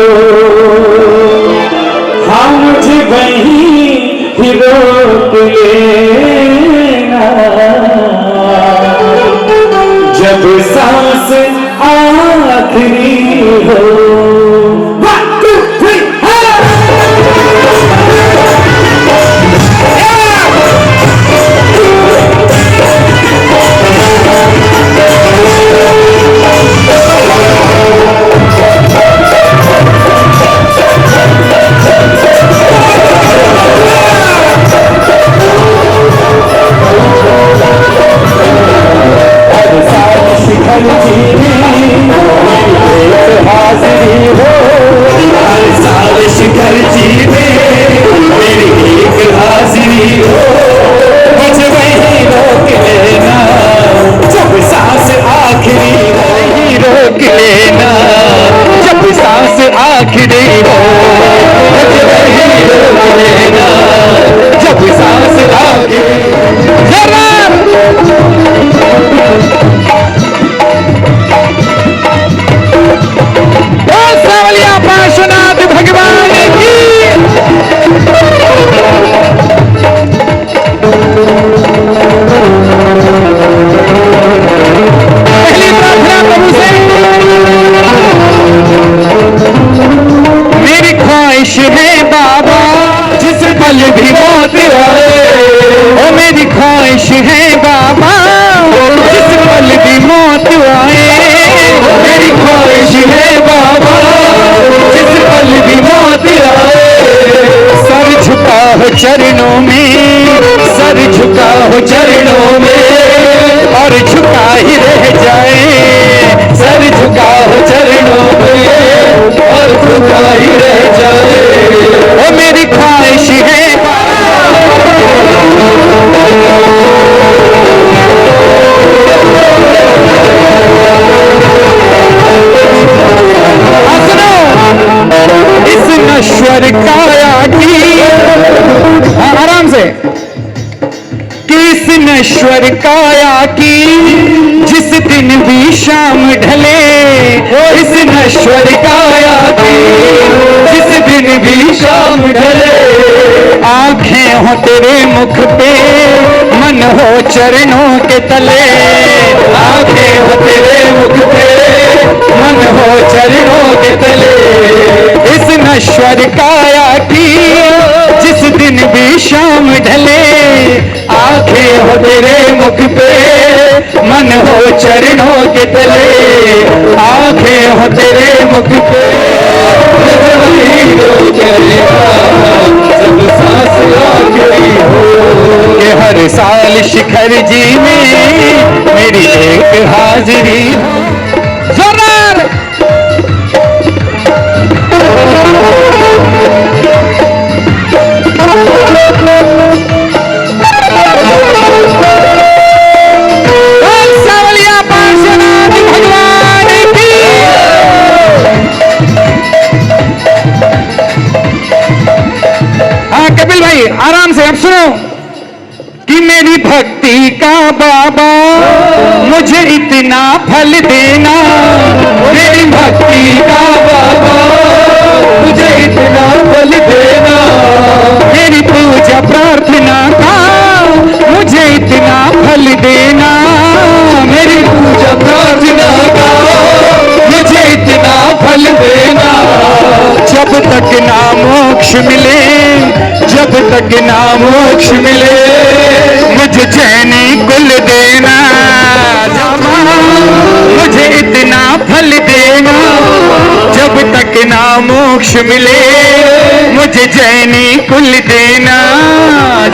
हाँ, मुझे वहीं ही रोक लेना जब सांस आखिरी हो। शिखर जी में एक हाजिरी हो, हर साल शिखर जी में मेरी एक हाजिरी हो, मुझे वहीं रोक लेना जब सांस आखिरी हो, वहीं रोक लेना जब सांस आखिरी हो, मुझे वहीं रोक लेना जब सांस आखिरी जरा सावलिया पार्श्वनाथ भगवान की पहली प्रार्थना प्रभु से। मेरी ख्वाहिश है बाबा जिस पल भी मौत आए, ओ मेरी ख्वाहिश है बाबा जिस पल भी मौत आए, मेरी ख्वाहिश है बाबा जिस पल भी मौत आए, सर झुका हो चरणों में, सर झुका हो चरणों में और झुका ही रह जाए, सर झुका हो चरणों में और झुका ही रह जाए, ओ मेरी ख्वाहिश है इस नश्वर काया की, आराम से, कि इस नश्वर काया की जिस दिन भी शाम ढले, इस नश्वर काया की जिस दिन भी शाम ढले, आंखें हो तेरे मुख पे मन हो चरणों के तले, आंखें हो तेरे मुख पे मन हो चरणों के तले, इस नश्वर काया की जिस दिन भी शाम ढले, आंखें हो तेरे मुख पे मन हो चरणों के तले, आंखें हो तेरे मुख पे जब सांस आखिरी हो, कि हर साल शिखर जी में मेरी एक हाजिरी हो। जोरदार सावलिया पार्श्वनाथ भगवान की। हाँ कपिल भाई आराम से अब सुनो, कि मेरी भक्ति का बाबा मुझे इतना फल देना, मेरी भक्ति का बाबा मुझे इतना फल देना, मेरी पूजा प्रार्थना का मुझे इतना फल देना, मेरी पूजा प्रार्थना का मुझे इतना फल देना, जब तक ना मोक्ष मिले, जब तक ना मोक्ष मिले, मुझे चैनी कुल देना, मुझे इतना फल देना, जब तक ना मोक्ष मिले, मुझे चैनी कुल देना,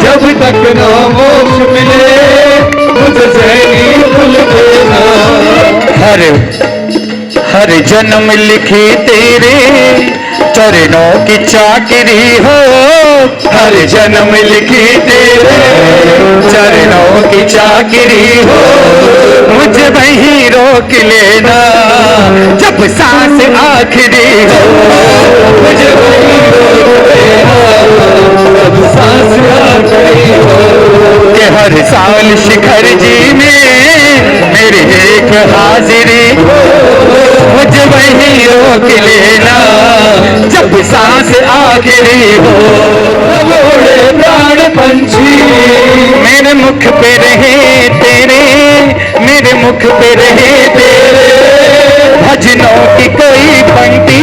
जब तक ना मोक्ष मिले, मुझे चैनी कुल देना, हर जन्म लिखी तेरे चरणों की चाकरी हो, हर जन्म लिखी तेरे चरणों की चाकरी हो, मुझे वहीं रोक लेना जब सांस आखिरी हो, मुझे वहीं रोक लेना जब सांस आखिरी हो, कि हर साल शिखर जी में मेरी एक हाजिरी हो, मुझे वहीं रोक लेना जब सांस आखिरी हो, उड़े प्राण पंछी मेरे मुख पे रहे तेरे, मेरे मुख पे रहे तेरे, भजनों की कोई पंक्ति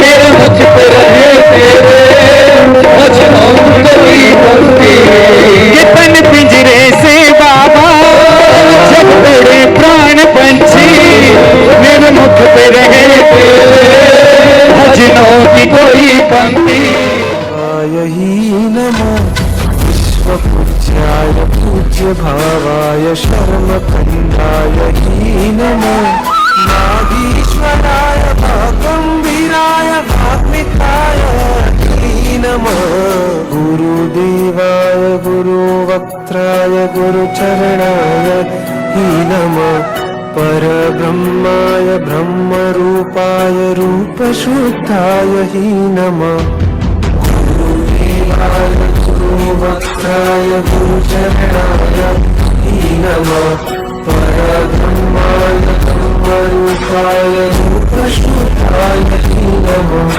मेरे मुख पे रहे तेरे, भजनों की कोई पंक्ति, ये तन पिंजरे से बाबा जब उड़े प्राण पंछी मेरे मुख पे रहे तेरे, भजनों की कोई पंक्ति। यही नमो विश्वपूज्याय पूज्य भावाय शर्मखण्डाय ही नमो। वागीश्वराय वागंभीराय वाग्मिताय नमः गुरुदेवाय गुरुवक्त्राय गुरुचरणाय नमः परब्रह्माय ब्रह्मरूपाय रूपशुद्धाय नमः गुरुदेवाय गुरुवक्त्राय गुरुचरणाय नमः परब्रह्माय ब्रह्मरूपाय रूपशुद्धाय नमः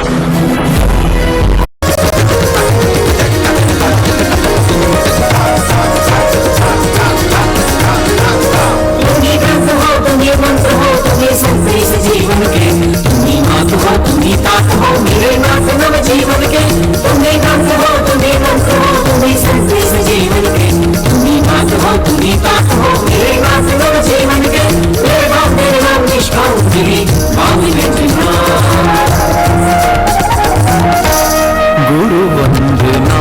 गुरु वंदना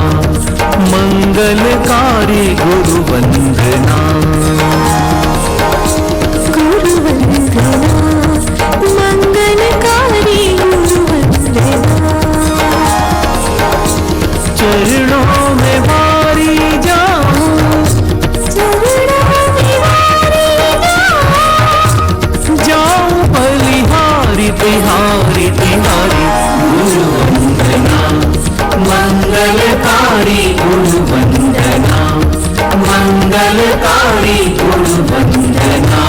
मंगलकारी गुरु वंदना गुरु वंदना मंगलकारी गुरु वंदना चरणों में वारी जाऊं चरणों में वारी जाऊं बलिहारी तिहारी तिहारी गुरु वंदना मंगलकारी गुरु वंदना मंगलकारी गुरु वंदना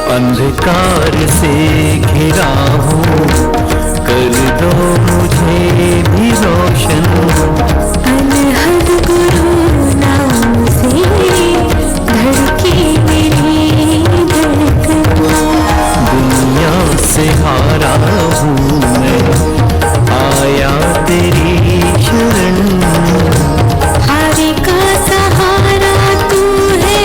अंधकार से घिरा हूँ कर दो मुझे भी रोशन अनहद गुरु नाम से धड़के मेरी धड़कन दुनिया से हारा हूँ मैं आया तेरी शरण हारे का सहारा तू है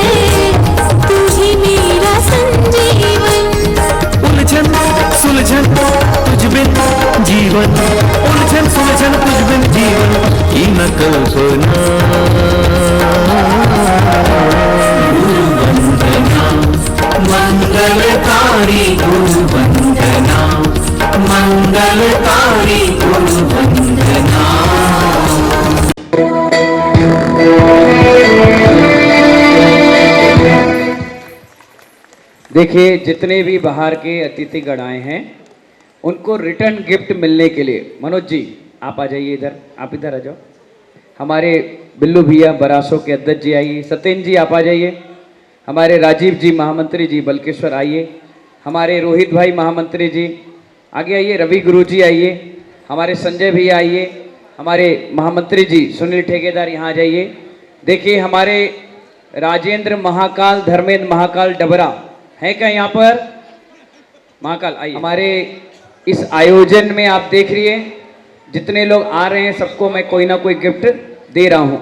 तू ही मेरा संजीवन उलझन सुलझन तुझ बिन जीवन उलझन सुलझन तुझ बिन जीवन की न कल्पना गुरु वंदना मंगलकारी गुरु वंदना मंगलकारी गुरु वंदना देखिए जितने भी बाहर के अतिथिगण आए हैं उनको रिटर्न गिफ्ट मिलने के लिए मनोज जी आप आ जाइए इधर, आप इधर आ जाओ। हमारे बिल्लू भैया बरासों के अध्यक्ष जी आइए, सत्येंद्र जी आप आ जाइए, हमारे राजीव जी महामंत्री जी बल्केश्वर आइए, हमारे रोहित भाई महामंत्री जी आगे आइए, रवि गुरु जी आइए, हमारे संजय भैया आइए, हमारे महामंत्री जी सुनील ठेकेदार यहाँ आ जाइए। देखिए हमारे राजेंद्र महाकाल धर्मेंद्र महाकाल डबरा है क्या यहाँ पर? महाकाल आइए। हमारे इस आयोजन में आप देख रही हैं जितने लोग आ रहे हैं सबको मैं कोई ना कोई गिफ्ट दे रहा हूँ।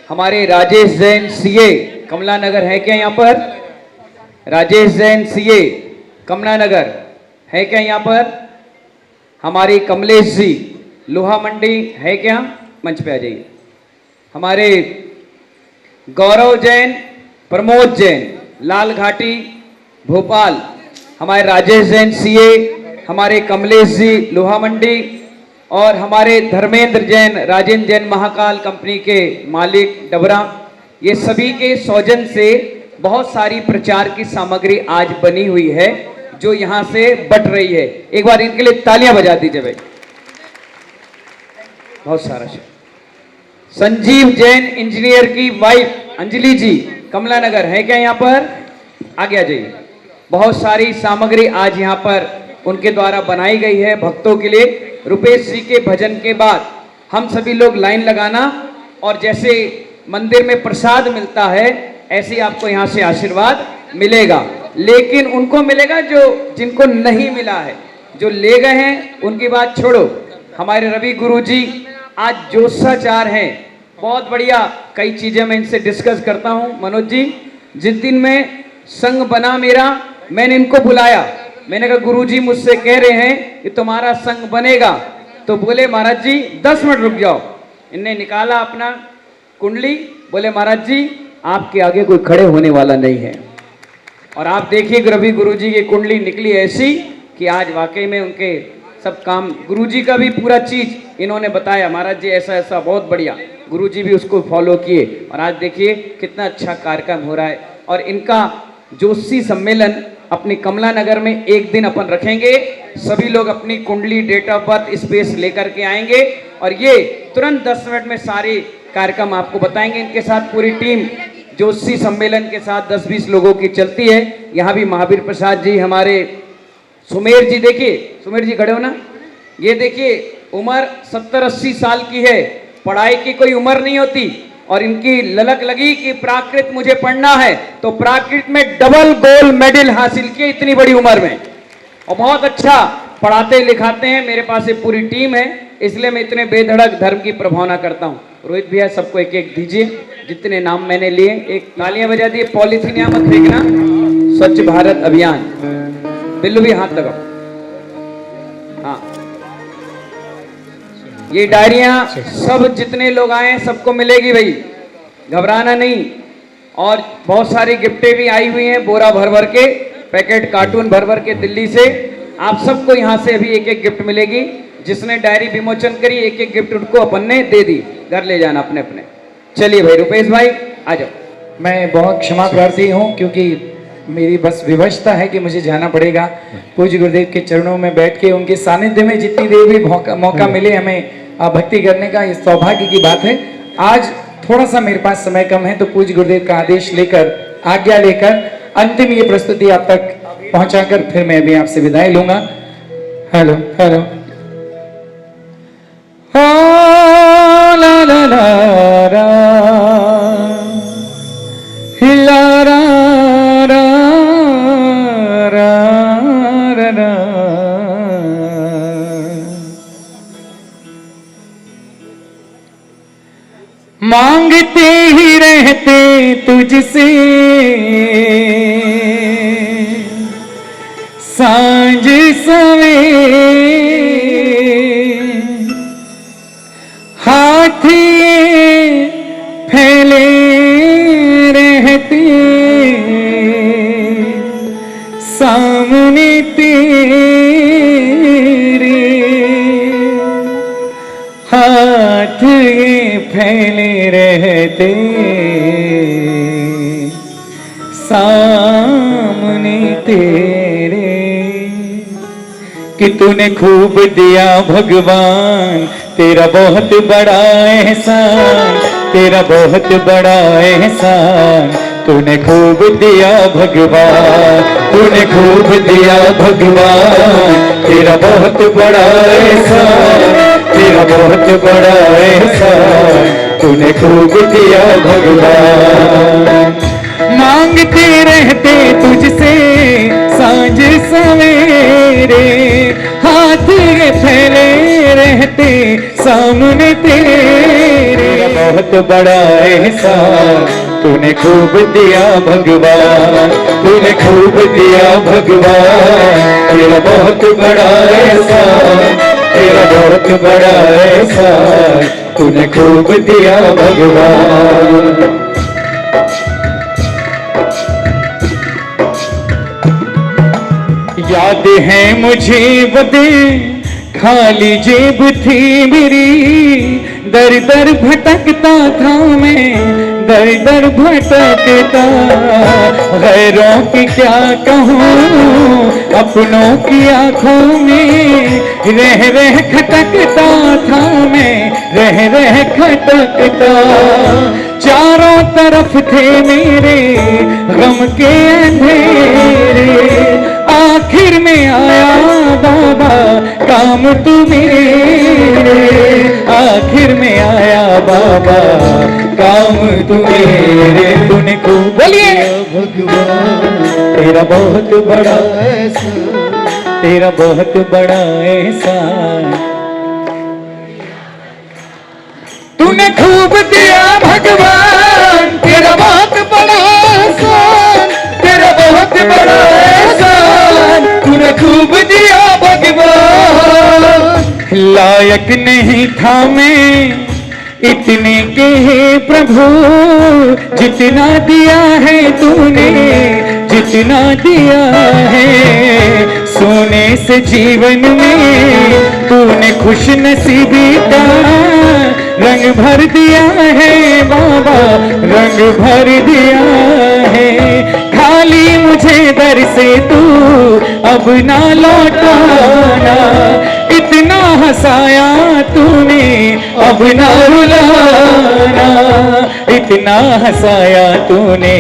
हमारे राजेश जैन सीए कमला नगर है क्या यहाँ पर? राजेश जैन सीए कमला नगर है क्या यहाँ पर? हमारी कमलेश जी लोहा मंडी है क्या? मंच पे आ जाइए। हमारे गौरव जैन प्रमोद जैन लाल घाटी भोपाल, हमारे राजेश जैन सीए, हमारे कमलेश जी लोहा मंडी और हमारे धर्मेंद्र जैन राजेंद्र जैन महाकाल कंपनी के मालिक डबरा, ये सभी के सौजन से बहुत सारी प्रचार की सामग्री आज बनी हुई है जो यहाँ से बट रही है। एक बार इनके लिए तालियां बजा दीजिए भाई। बहुत सारा संजीव जैन इंजीनियर की वाइफ अंजलि जी कमला नगर है क्या यहाँ पर? आगे आ जाइए। बहुत सारी सामग्री आज यहाँ पर उनके द्वारा बनाई गई है भक्तों के लिए। रुपेश जी के भजन के बाद हम सभी लोग लाइन लगाना और जैसे मंदिर में प्रसाद मिलता है ऐसे ही आपको यहाँ से आशीर्वाद मिलेगा, लेकिन उनको मिलेगा जो जिनको नहीं मिला है। जो ले गए हैं उनकी बात छोड़ो। हमारे रवि गुरु जी आज जोशाचार हैं बहुत बढ़िया। कई चीजें मैं इनसे डिस्कस करता हूं। मनोज जी, जिस दिन में संघ बना मेरा, मैंने इनको बुलाया, मैंने कहा गुरुजी मुझसे कह रहे हैं कि तुम्हारा संघ बनेगा। तो बोले महाराज जी 10 मिनट रुक जाओ। इनने निकाला अपना कुंडली, बोले महाराज जी आपके आगे कोई खड़े होने वाला नहीं है। और आप देखिए रवि गुरुजी की कुंडली निकली ऐसी कि आज वाकई में उनके सब काम, गुरुजी का भी पूरा चीज इन्होंने बताया, महाराज जी ऐसा ऐसा, बहुत बढ़िया। गुरुजी भी उसको फॉलो किए और आज देखिए कितना अच्छा कार्यक्रम हो रहा है। और इनका जोशी सम्मेलन अपने कमला नगर में एक दिन अपन रखेंगे। सभी लोग अपनी कुंडली, डेट ऑफ बर्थ, स्पेस लेकर के आएंगे और ये तुरंत 10 मिनट में सारे कार्यक्रम आपको बताएंगे। इनके साथ पूरी टीम जोशी सम्मेलन के साथ 10-20 लोगों की चलती है। यहाँ भी महावीर प्रसाद जी, हमारे सुमेर जी, देखिए सुमेर जी खड़े हो ना, ये देखिए उम्र 70-80 साल की है। पढ़ाई की कोई उम्र नहीं होती और इनकी ललक लगी कि प्राकृत मुझे पढ़ना है, तो प्राकृत में डबल गोल्ड मेडल हासिल किए इतनी बड़ी उम्र में, और बहुत अच्छा पढ़ाते लिखाते हैं। मेरे पास एक पूरी टीम है, इसलिए मैं इतने बेधड़क धर्म की प्रभावना करता हूँ। रोहित भैया सबको एक एक दीजिए, जितने नाम मैंने लिए। एक तालियां बजा दिए। पॉलिथीन यहाँ मत फेंकना, स्वच्छ भारत अभियान। बिल्लू भी हाथ लगाओ। हाँ, ये डायरियां सब जितने लोग आए हैं सबको मिलेगी भाई, घबराना नहीं। और बहुत सारी गिफ्टें भी आई हुई हैं, बोरा भर भर के, पैकेट कार्टून भर भर के दिल्ली से। आप सबको यहाँ से अभी एक एक गिफ्ट मिलेगी। जिसने डायरी विमोचन करी एक एक गिफ्ट उनको अपन ने दे दी, घर ले जाना अपने अपने। चलिए भाई रुपेश भाई आ जाओ। मैं बहुत क्षमा प्रार्थी हूँ क्योंकि मेरी बस विवशता है कि मुझे जाना पड़ेगा। पूज्य गुरुदेव के चरणों में बैठ के उनके सानिध्य में जितनी देर भी मौका मिले हमें भक्ति करने का, ये सौभाग्य की बात है। आज थोड़ा सा मेरे पास समय कम है, तो पूज्य गुरुदेव का आदेश लेकर, आज्ञा लेकर अंतिम ये प्रस्तुति आप तक पहुंचाकर फिर मैं भी आपसे विदाई लूंगा। हेलो हेलो, ला ला ला रा, ला रा रा रा रा रा। मांगते ही रहते तुझसे सांझ सवेरे, हाथ ये फैले रहते सामने तेरे, हाथ ये फैले रहते सामने तेरे। कि तूने खूब दिया भगवान, तेरा बहुत बड़ा एहसान, तेरा बहुत बड़ा एहसान। तूने खूब दिया भगवान, तूने खूब दिया भगवान, तेरा बहुत बड़ा एहसान, तेरा बहुत बड़ा एहसान। तूने खूब दिया भगवान। मांगते रहते तुझसे सांझ सवेरे, हाथ ये फैले रहते सामने तेरे। बहुत बड़ा एहसान तूने खूब दिया भगवान, तूने खूब दिया भगवान। तेरा बहुत बड़ा एहसान, तेरा बहुत बड़ा एहसान। तूने खूब दिया भगवान। याद है मुझे वो दिन, खाली जेब थी मेरी, दर दर भटकता था मैं, दर दर भटकता। गैरों की क्या कहूँ, अपनों की आंखों में रह रह खटकता था मैं, रह रह खटकता। चारों तरफ थे मेरे गम के अंधेरे, आखिर में आया बाबा काम तू मेरे। आखिर में आया बाबा काम तू मेरे। तूने खूब बोलिए भगवान, तेरा बहुत बड़ा एहसान, तेरा बहुत बड़ा एहसान। तूने खूब दिया भगवान, तेरा बहुत बड़ा एहसान, तेरा बहुत बड़ा एहसान, तूने खूब दिया भगवान। लायक नहीं था मैं इतने के हे प्रभु, जितना दिया है तूने, जितना दिया है। सोने से जीवन में तूने खुश नसीबी का रंग भर दिया है बाबा, रंग भर दिया है। खाली मुझे दर से तू अब ना लौटाना, इतना हंसाया तूने अब ना रुलाना, इतना हंसाया तूने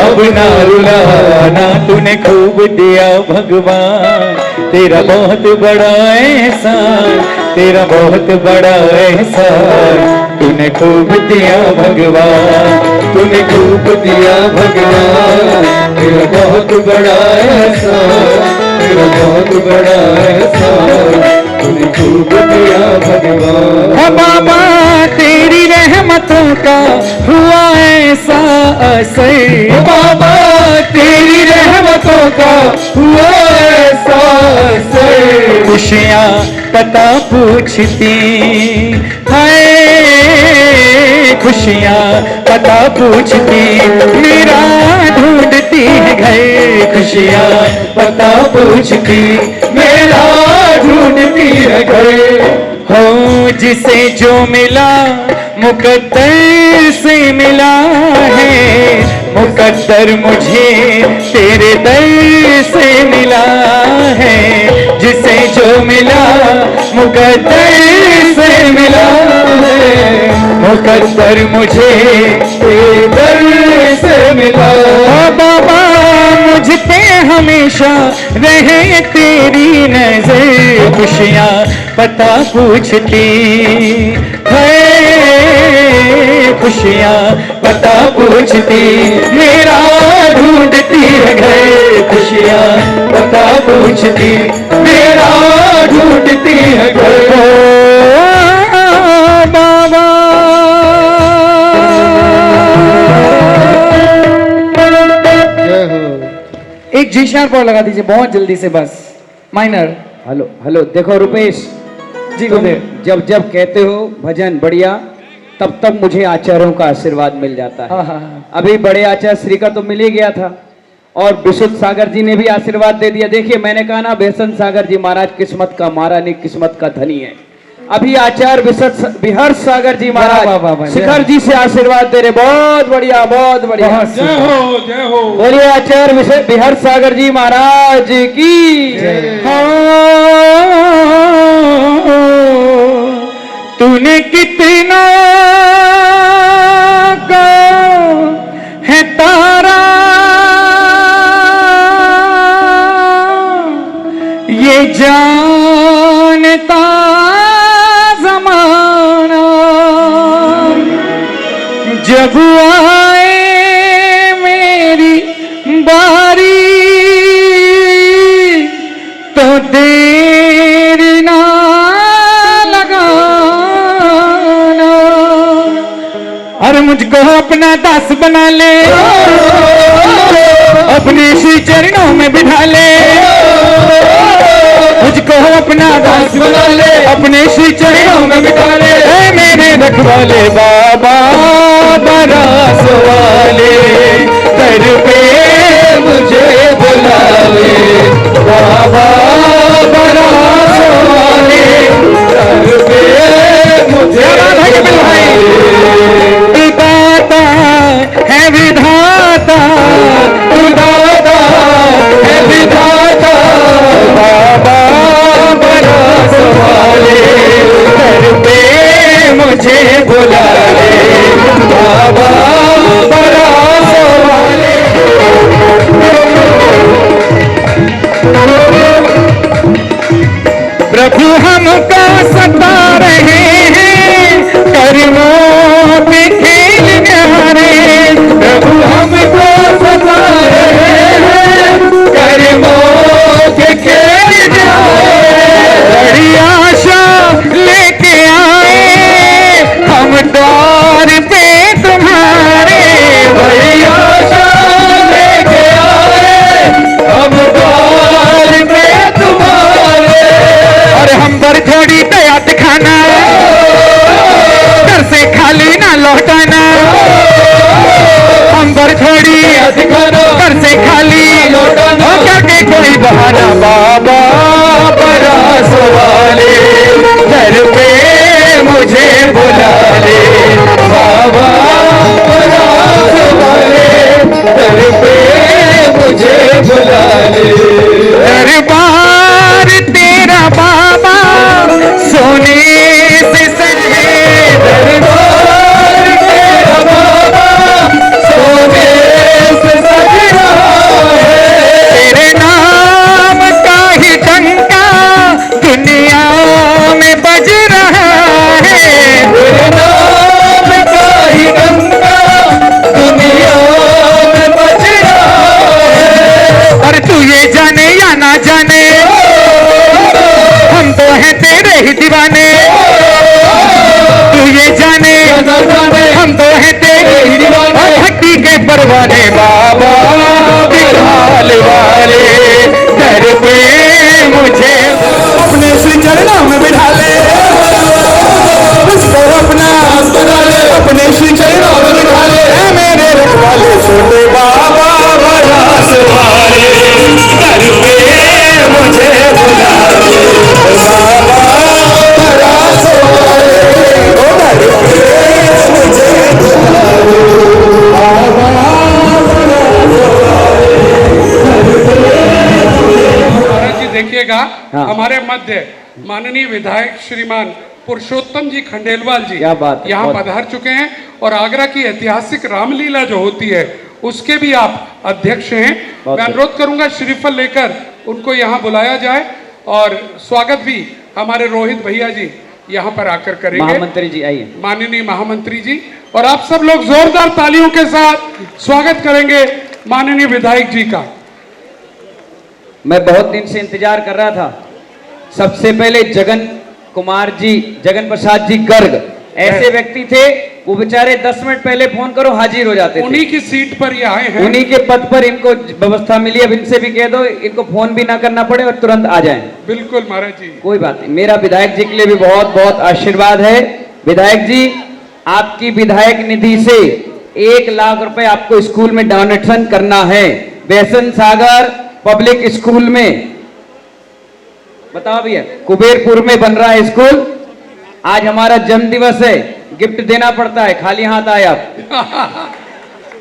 अब ना रुलाना। तूने खूब दिया भगवान, तेरा बहुत बड़ा एहसान, तेरा बहुत बड़ा एहसान। तूने खूब दिया भगवान, तूने खूब दिया भगवान, तेरा बहुत बड़ा एहसान, तेरा बहुत बड़ा एहसान। तूने खूब दिया भगवान। है बाबा तेरी रहमतों का हुआ ऐसा असर, बाबा तेरी रहमतों का हुआ ऐसा असर। खुशियाँ पता पूछती है, खुशियाँ पता पूछती मेरा ढूंढती है घर। खुशियाँ पता पूछती मेरा ढूंढती है घर। हो जिसे जो मिला मुकद्दर से मिला है, मुकद्दर मुझे तेरे दर से मिला है। जिसे जो मिला मुकद्दर से मिला है, मुकद्दर मुझे तेरे दर से मिला। बाबा मुझ पे हमेशा रहे तेरी नजर। खुशियाँ पता पूछती है, खुशियाँ पता पूछती मेरा ढूंढती है घर। खुशियाँ पता पूछती मेरा ढूंढती है घर। बाबा एक जी शार्प और लगा दीजिए बहुत जल्दी से, बस माइनर। हेलो हेलो, देखो रुपेश जी तुम गुरुदेव। जब जब कहते हो भजन बढ़िया, तब तब मुझे आचार्यों का आशीर्वाद मिल जाता है। हाँ हाँ हाँ। अभी बड़े आचार्य श्री का तो मिल ही गया था, और विशुद्ध सागर जी ने भी आशीर्वाद दे दिया। देखिए मैंने कहा ना, बेसन सागर जी महाराज किस्मत का मारा नहीं, किस्मत का धनी है। अभी आचार्य विहर्ष सागर जी वाह, वाह, वाह, महाराज जय शिखर जी से आशीर्वाद दे रहे। बहुत बढ़िया, बहुत बढ़िया। बहुत जय हो, जय हो। बोलिए आचार्य विहर्ष सागर जी महाराज की तूने कितना का है तारा, ये जानता जमाना। जब आए मेरी बारी तो देर ना लगाना। अरे मुझको अपना दास बना ले, अपने श्री चरणों में बिठा ले। मुझको अपना दास बना ले, अपने श्री चरणों में बिठा ले। ऐ मेरे रखवाले बाबा बरास वाले, दर पे मुझे बुलावे। बाबा बरास वाले, दर पे मुझे बुलावे। दाता है विधाता, तू दाता है विधाता। बाबा बरास वाले, दर पे मुझे बुला ले। बाबा बरास वाले। प्रभु हमको सता रहे हैं, कर्मों पे खेल रहे। प्रभु हमको सुभाना बाबा बरास वाले, घर पे मुझे बुला ले बाबा बरास वाले, घर पे मुझे बुला ले। दरबार तेरा बाबा सोने से सजे, दरबार तेरा बाबा सोने से सज रहा है। तेरे नाम का ही डंका दुनिया में बज रहा है, तेरे नाम का ही डंका दुनिया में बज रहा है। और तू ये जाने या ना जाने, हम तो हैं तेरे ही दीवाने। तू ये जाने हम तो हैं तेरे ही दीवाने, भक्ति के परवाने बाबा बिलाल वाले, घर पे मुझे अपने श्री चरणों में बिठा ले, उसको अपना बना ले, अपने श्री चरणों में बिठा ले। ऐ मेरे रखवाले छोटे बाबा बरास वाले, घर पे मुझे बुला ले बाबा बरास वाले, ओ घर पे मुझे बुला ले बाबा बरास वाले। महाराज जी देखिएगा, हाँ। हमारे मध्य माननीय विधायक श्रीमान पुरुषोत्तम जी खंडेलवाल जी क्या बात है, यहाँ बहुत- पधार चुके हैं और आगरा की ऐतिहासिक रामलीला जो होती है उसके भी आप अध्यक्ष हैं। बहुत मैं अनुरोध करूंगा श्रीफल लेकर उनको यहाँ बुलाया जाए और स्वागत भी हमारे रोहित भैया जी यहाँ पर आकर करेंगे। महामंत्री जी आइए। माननीय महामंत्री जी, और आप सब लोग जोरदार तालियों के साथ स्वागत करेंगे माननीय विधायक जी का। मैं बहुत दिन से इंतजार कर रहा था। सबसे पहले जगन कुमार जी, जगन प्रसाद जी गर्ग ऐसे व्यक्ति थे, वो बेचारे 10 मिनट पहले फोन करो हाजिर हो जाते थे। उन्हीं की सीट पर ये आए हैं। उन्हीं के पद पर इनको व्यवस्था मिली। अब इनसे भी कह दो इनको फोन भी ना करना पड़े और तुरंत आ जाएं। बिल्कुल महाराज जी। कोई बात नहीं, मेरा विधायक जी के लिए भी बहुत बहुत आशीर्वाद है। विधायक जी, आपकी विधायक निधि से 1 लाख रुपए आपको स्कूल में डोनेशन करना है। बेसन सागर पब्लिक स्कूल में, बताओ भैया, कुबेरपुर में बन रहा है स्कूल। आज हमारा जन्म दिवस है, गिफ्ट देना पड़ता है, खाली हाथ आए आप।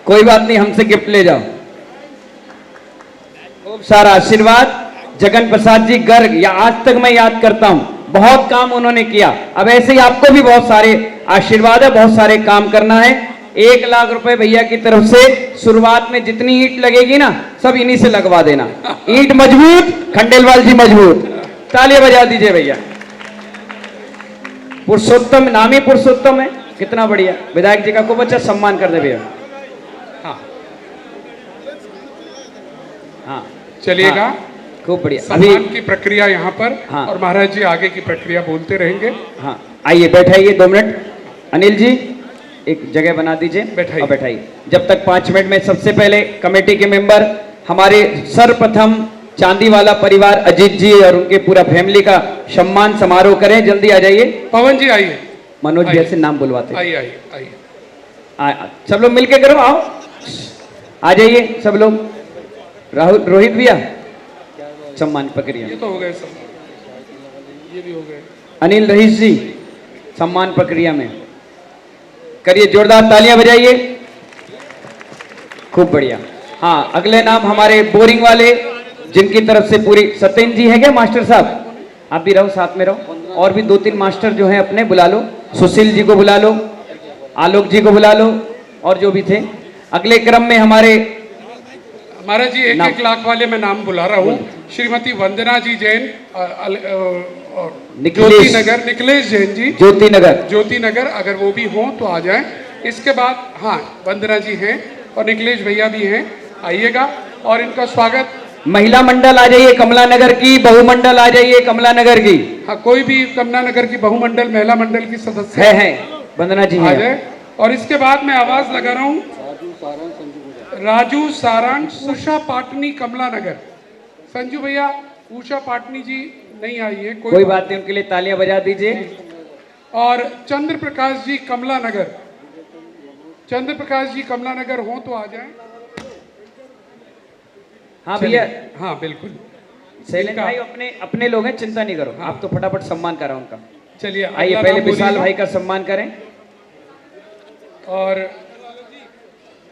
कोई बात नहीं, हमसे गिफ्ट ले जाओ। खूब सारा आशीर्वाद। जगन प्रसाद जी गर्ग, या आज तक मैं याद करता हूं, बहुत काम उन्होंने किया। अब ऐसे ही आपको भी बहुत सारे आशीर्वाद है, बहुत सारे काम करना है। 1 लाख रुपए भैया की तरफ से शुरुआत में जितनी ईंट लगेगी ना, सब इन्हीं से लगवा देना। ईंट मजबूत, खंडेलवाल जी मजबूत। तालियां बजा दीजिए भैया। पुरुषोत्तम, नाम ही पुरुषोत्तम है, कितना बढ़िया। विधायक जी का खूब अच्छा सम्मान कर दे भैया। हाँ हाँ चलिएगा। हाँ, खूब बढ़िया। अभी सम्मान की प्रक्रिया यहाँ पर, हाँ। और महाराज जी आगे की प्रक्रिया बोलते रहेंगे। हाँ आइए, बैठाइए 2 मिनट। अनिल जी एक जगह बना दीजिए, बैठाइए। और बैठाइए। जब तक 5 मिनट में सबसे पहले कमेटी के मेंबर, हमारे सर्वप्रथम चांदीवाला परिवार अजीत जी और उनके पूरा फैमिली का सम्मान समारोह करें। जल्दी आ जाइए। पवन जी आइए, मनोज आइए। भैया से नाम बुलवाते हैं। आइए आइए आइए। सब लोग मिलके करो, आओ आ जाइए सब लोग। राहुल, रोहित भैया सम्मान प्रक्रिया। ये तो हो गए सब, ये भी हो गए। अनिल रईस जी सम्मान प्रक्रिया में करिए, जोरदार तालियां बजाइए। खूब बढ़िया। हाँ, अगले नाम हमारे बोरिंग वाले, जिनकी तरफ से पूरी, सत्येंद्र जी है क्या मास्टर साहब? आप भी रहो, साथ में रहो। और भी 2-3 मास्टर जो हैं अपने बुला लो। सुशील जी को बुला लो, आलोक जी को बुला लो, और जो भी थे। अगले क्रम में हमारे महाराज जी 1-1 लाख वाले मैं नाम बुला रहा हूँ। श्रीमती वंदना जी जैन, ज्योति नगर, निकलेश जैन जी ज्योति नगर, अगर वो भी हों तो आ जाएं। इसके बाद हाँ, वंदना जी हैं और निकलेश भैया भी हैं, आइएगा और इनका स्वागत। महिला मंडल आ जाइए, कमला नगर की बहुमंडल आ जाइए, कमला नगर की। हाँ, कोई भी कमला नगर की बहुमंडल महिला मंडल की सदस्य है वंदना जी आ हैं। जाए। और इसके बाद मैं आवाज लगा रहा हूँ, राजू सारंग, उषा पाटनी, कमला नगर। संजू भैया, उषा पाटनी जी नहीं आई है, कोई बात नहीं, उनके लिए तालियां बजा दीजिए। और चंद्र प्रकाश जी कमला नगर, चंद्र प्रकाश जी कमला नगर हो तो आ जाएं। हाँ भैया, हाँ बिल्कुल। शैलेंद्र भाई अपने अपने लोग हैं, चिंता नहीं करो, आप तो फटाफट सम्मान करा उनका। चलिए आइए अगला पहले नाम विशाल बोलिएगा। भाई का सम्मान करें। और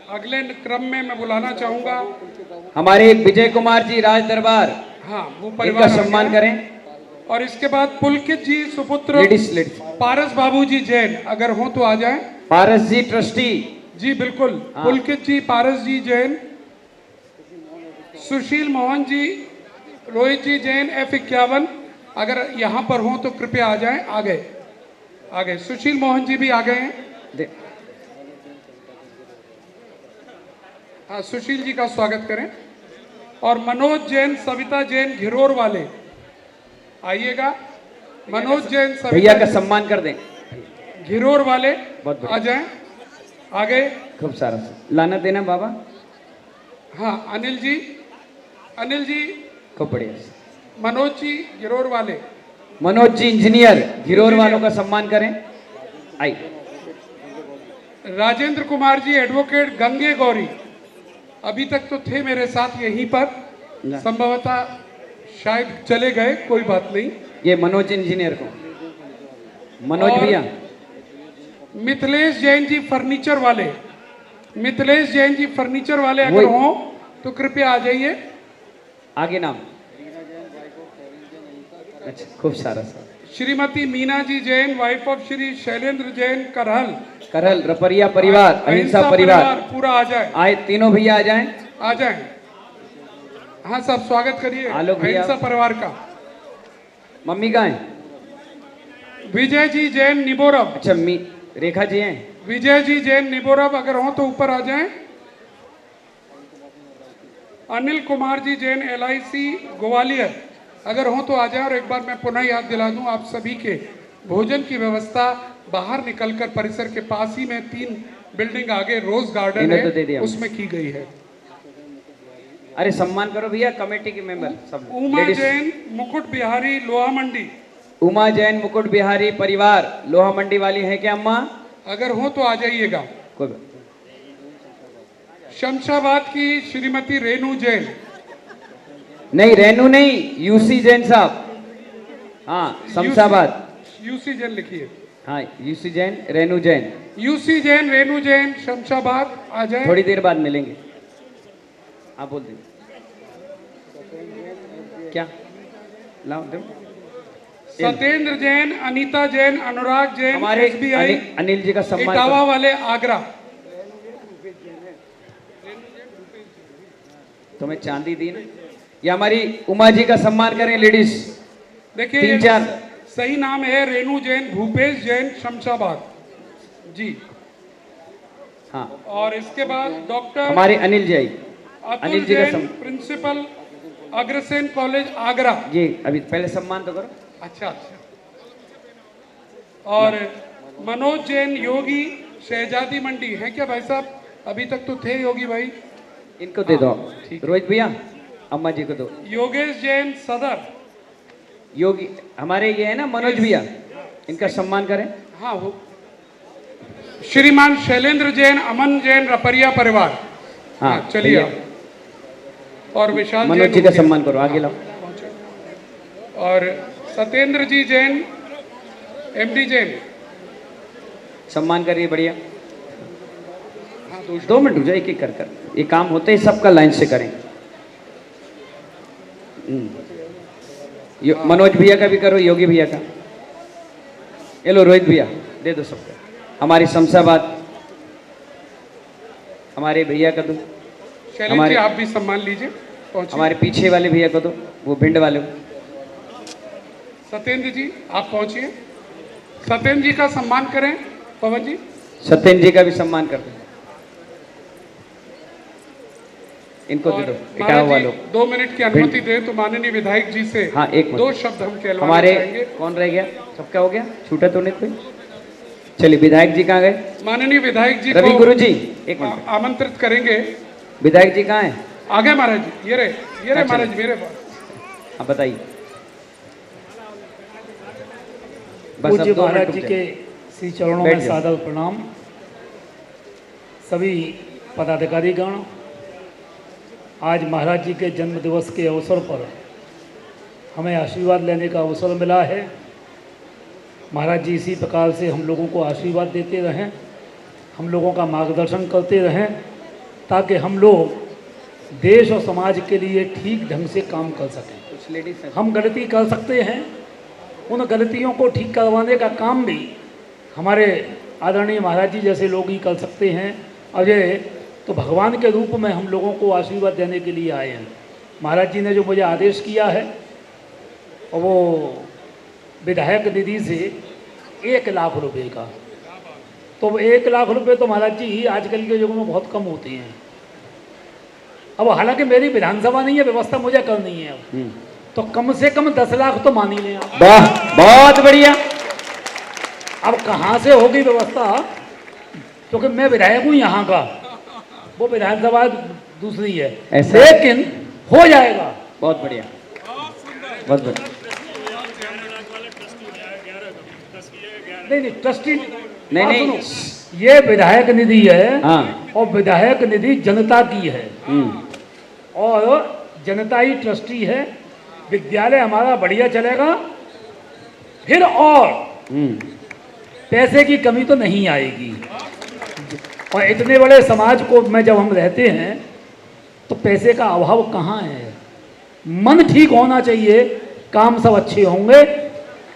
अगले क्रम में मैं बुलाना चाहूंगा, हमारे विजय कुमार जी राज दरबार, हाँ वो इनका परिवार आ सम्मान गया। करें। और इसके बाद पुलकित जी सुपुत्र लेडीज पारस बाबू जी जैन अगर हो तो आ जाएं। पारस जी ट्रस्टी, जी बिल्कुल, हाँ। पुलकित जी, पारस जी जैन, सुशील मोहन जी, रोहित जी जैन F51 अगर यहाँ पर हो तो कृपया आ जाएं। आ गए, आ गए, सुशील मोहन जी भी आ गए हैं। दे- हाँ सुशील जी का स्वागत करें। और मनोज जैन, सविता जैन घिरोर वाले आइएगा। मनोज जैन, भैया का सविता सम्मान कर दें। घिरोर वाले बहुत बढ़िया। आ जाएं। आ गए। खूब सारा लाना देना बाबा, हाँ अनिल जी, अनिल जी, खूब बढ़िया। मनोज जी घिरोर वाले, मनोज जी इंजीनियर घिरोर वालों का सम्मान करें। आई राजेंद्र कुमार जी एडवोकेट गंगे गौरी अभी तक तो थे मेरे साथ यहीं पर, संभवतः शायद चले गए, कोई बात नहीं। ये मनोज इंजीनियर को, मनोज और भैया। मिथिलेश जैन जी फर्नीचर वाले, मिथिलेश जैन जी फर्नीचर वाले अगर वही। हो तो कृपया आ जाइए। आगे नाम, अच्छा खूब सारा sir. Shrimati Meena ji Jain wife of Shri Shailendra Jain Karhal, Karhal Rapariya परिवार, अहिंसा परिवार, पूरा आ जाए, आए तीनों भैया आ जाएं। आ जाए। हाँ सब स्वागत करिए आलोक भैया। अहिंसा परिवार का। मम्मी कहाँ है? विजय जी जैन निबोरब, अच्छा रेखा जी हैं। विजय जी जैन निबोरब अगर हो तो ऊपर आ जाएं। अनिल कुमार जी जैन LIC ग्वालियर अगर हो तो आ जाएं। और एक बार मैं पुनः याद दिला दूं आप सभी के, भोजन की व्यवस्था बाहर निकलकर परिसर के पास ही में 3 बिल्डिंग आगे रोज गार्डन इन्हें तो दे दिया है, उसमें की गई है। अरे सम्मान करो भैया, कमेटी के मेंबर सब। उमा लेडीज। जैन मुकुट बिहारी लोहा मंडी उमा जैन मुकुट बिहारी परिवार लोहा मंडी वाली है क्या अम्मा? अगर हो तो आ जाइएगा। कोई बात। शमशाबाद की श्रीमती रेणु जैन, नहीं रेनू नहीं, यूसी जैन साहब, हाँ शमशाबाद। यूसी जैन लिखिए, हाँ यूसी जैन रेनू जैन, यूसी जैन रेणु जैन शमशाबाद आ जाए। थोड़ी देर बाद मिलेंगे। आप बोल दीजिए क्या लाओ दो। सत्येंद्र जैन, अनीता जैन, अनुराग जैन, हमारे SBI अनिल जी का सम्मान इटावा करो। वाले आगरा। तुम्हें चांदी दी ना। ये हमारी उमा जी का सम्मान करें लेडीज। देखिए 3-4 सही नाम है रेणु जैन, भूपेश जैन शमशाबाद जी। हाँ और इसके बाद डॉक्टर हमारे अनिल जी आई। अतुल अनिल जी का जैन, प्रिंसिपल अग्रसेन कॉलेज आगरा। जी अभी पहले सम्मान तो करो। अच्छा अच्छा। और मनोज जैन योगी शहजादी मंडी है क्या भाई साहब? अभी तक तो थे योगी भाई। इनको दे दो ठीक। रोहित भैया, अम्मा जी को दो। योगेश जैन सदर, योगी हमारे ये है ना मनोज भैया, इनका सम्मान करें। हाँ वो श्रीमान शैलेंद्र जैन, अमन जैन रपरिया परिवार। हाँ चलिए भैया। आप। और विशाल मनोज जैन जी का उनके- सम्मान करो, आगे लाओ। और सत्येंद्र जी जैन, MD जैन। सम्मान करिए बढ़िया। हाँ 2 मिनट रुक जाओ, एक एक कर कर ये काम होते ही सबका लाइन से करें। मनोज भैया का भी करो, योगी भैया का। ये लो रोहित भैया दे दो सबका। हमारी शमशाबाद हमारे भैया का दो। शैलेंद्र हमारे- जी आप भी सम्मान लीजिए, पहुंचिए। हमारे पीछे वाले भैया को दो, वो भिंड वाले को। सत्येंद्र जी आप पहुंचिए, सत्येंद्र जी का सम्मान करें। पवन जी सत्येंद्र जी का भी सम्मान कर दो, इनको दे और दो। महाराज इटावा जी, वालों 2 मिनट की अनुमति दें तो माननीय विधायक जी से हाँ, एक मिनट। 2 शब्द हम कहलवाना हमारे चाहेंगे। कौन रह गया? सबका हो गया, छूटा तो नहीं कोई। चलिए विधायक जी कहाँ गए? माननीय विधायक जी रवि को गुरु जी एक मिनट। आमंत्रित करेंगे। विधायक जी कहाँ है? आगे महाराज जी, ये रहे अच्छा। महाराज जी मेरे पास। आप बताइए। बस पूज्य अब 2 मिनट महाराज रुक जी जाए। के श्री चरणों बैठ में जाओ। सादर प्रणाम। सभी पदाधिकारीगण, आज महाराज जी के जन्म दिवस के अवसर पर हमें आशीर्वाद लेने का अवसर मिला है। महाराज जी इसी प्रकार से हम लोगों को आशीर्वाद देते रहें, हम लोगों का मार्गदर्शन करते रहें, ताकि हम लोग देश और समाज के लिए ठीक ढंग से काम कर सकें। कुछ लेडीज हम गलती कर सकते हैं, उन गलतियों को ठीक करवाने का काम भी हमारे आदरणीय महाराज जी जैसे लोग ही कर सकते हैं। और ये तो भगवान के रूप में हम लोगों को आशीर्वाद देने के लिए आए हैं। महाराज जी ने जो मुझे आदेश किया है, और वो विधायक निधि से 1 लाख रुपए का, तो 1 लाख रुपए तो महाराज जी आजकल के युग में बहुत कम होते हैं। अब हालांकि मेरी विधानसभा नहीं है, व्यवस्था मुझे करनी है, तो कम से कम 10 लाख तो मान ही लें आप। वाह, बहुत बढ़िया। अब कहाँ से होगी व्यवस्था, क्योंकि मैं विधायक हूँ यहाँ का, वो विधानसभा दूसरी है, ऐसा? लेकिन हो जाएगा। बहुत बढ़िया, बहुत बढ़िया। नहीं ट्रस्टी नहीं, बात नहीं। सुनो, ये विधायक निधि है, हाँ। और विधायक निधि जनता की है, हम्म, और जनता ही ट्रस्टी है। विद्यालय हमारा बढ़िया चलेगा, फिर और पैसे की कमी तो नहीं आएगी। और इतने बड़े समाज को में जब हम रहते हैं तो पैसे का अभाव कहाँ है। मन ठीक होना चाहिए, काम सब अच्छे होंगे।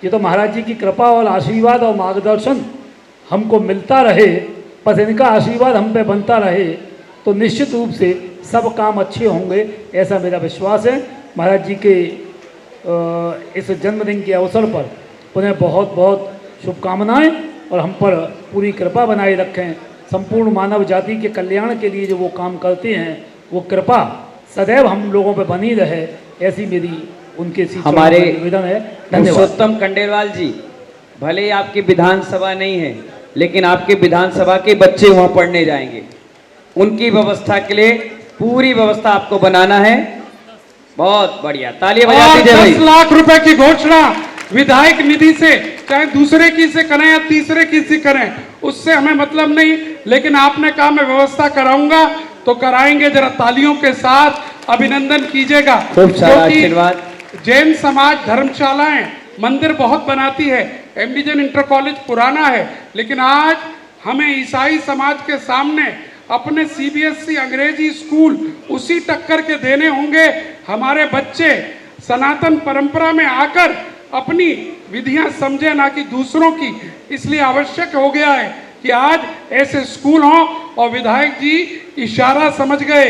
ये तो महाराज जी की कृपा और आशीर्वाद और मार्गदर्शन हमको मिलता रहे, बस इनका आशीर्वाद हम पे बनता रहे, तो निश्चित रूप से सब काम अच्छे होंगे, ऐसा मेरा विश्वास है। महाराज जी के इस जन्मदिन के अवसर पर उन्हें बहुत बहुत शुभकामनाएं, और हम पर पूरी कृपा बनाए रखें। संपूर्ण मानव जाति के कल्याण के लिए जो वो काम करते हैं, वो कृपा सदैव हम लोगों पर बनी रहे, ऐसी मेरी उनके हमारे निवेदन है। धन्यवाद। पुरुषोत्तम खंडेलवाल जी, भले ही आपकी विधानसभा नहीं है, लेकिन आपके विधानसभा के बच्चे वहां पढ़ने जाएंगे, उनकी व्यवस्था के लिए पूरी व्यवस्था आपको बनाना है। बहुत बढ़िया, तालियां बजा और दीजिए 10 भाई। लाख रुपए की घोषणा विधायक निधि से, चाहे दूसरे की से करें या तीसरे की से करें, उससे हमें मतलब नहीं, लेकिन आपने कहा मैं व्यवस्था कराऊंगा तो कराएंगे। जरा तालियों के साथ अभिनंदन कीजिएगा। खूब सारा क्योंकि आशीर्वाद। जैन समाज धर्मशालाएं, मंदिर बहुत बनाती है, एमडी जैन इंटर कॉलेज पुराना है, लेकिन आज हमें ईसाई समाज के सामने अपने सीबीएसई अंग्रेजी स्कूल उसी टक्कर के देने होंगे। हमारे बच्चे सनातन परंपरा में आकर अपनी विधियां समझे, ना कि दूसरों की। इसलिए आवश्यक हो गया है कि आज ऐसे स्कूल हों, और विधायक जी इशारा समझ गए।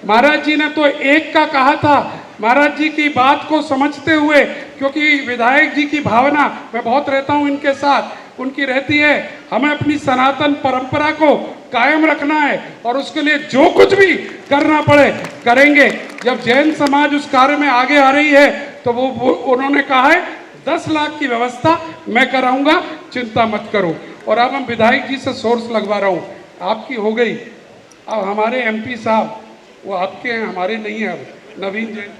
महाराज जी ने तो 1 का कहा था, महाराज जी की बात को समझते हुए, क्योंकि विधायक जी की भावना, मैं बहुत रहता हूं इनके साथ, उनकी रहती है हमें अपनी सनातन परंपरा को कायम रखना है, और उसके लिए जो कुछ भी करना पड़े करेंगे। जब जैन समाज उस कार्य में आगे आ रही है, तो वो उन्होंने कहा है 10 लाख की व्यवस्था मैं कराऊंगा, चिंता मत करो। और अब हम विधायक जी से सोर्स लगवा रहा हूँ, आपकी हो गई। अब हमारे एमपी साहब, वो आपके हैं, हमारे नहीं है। अब नवीन जैन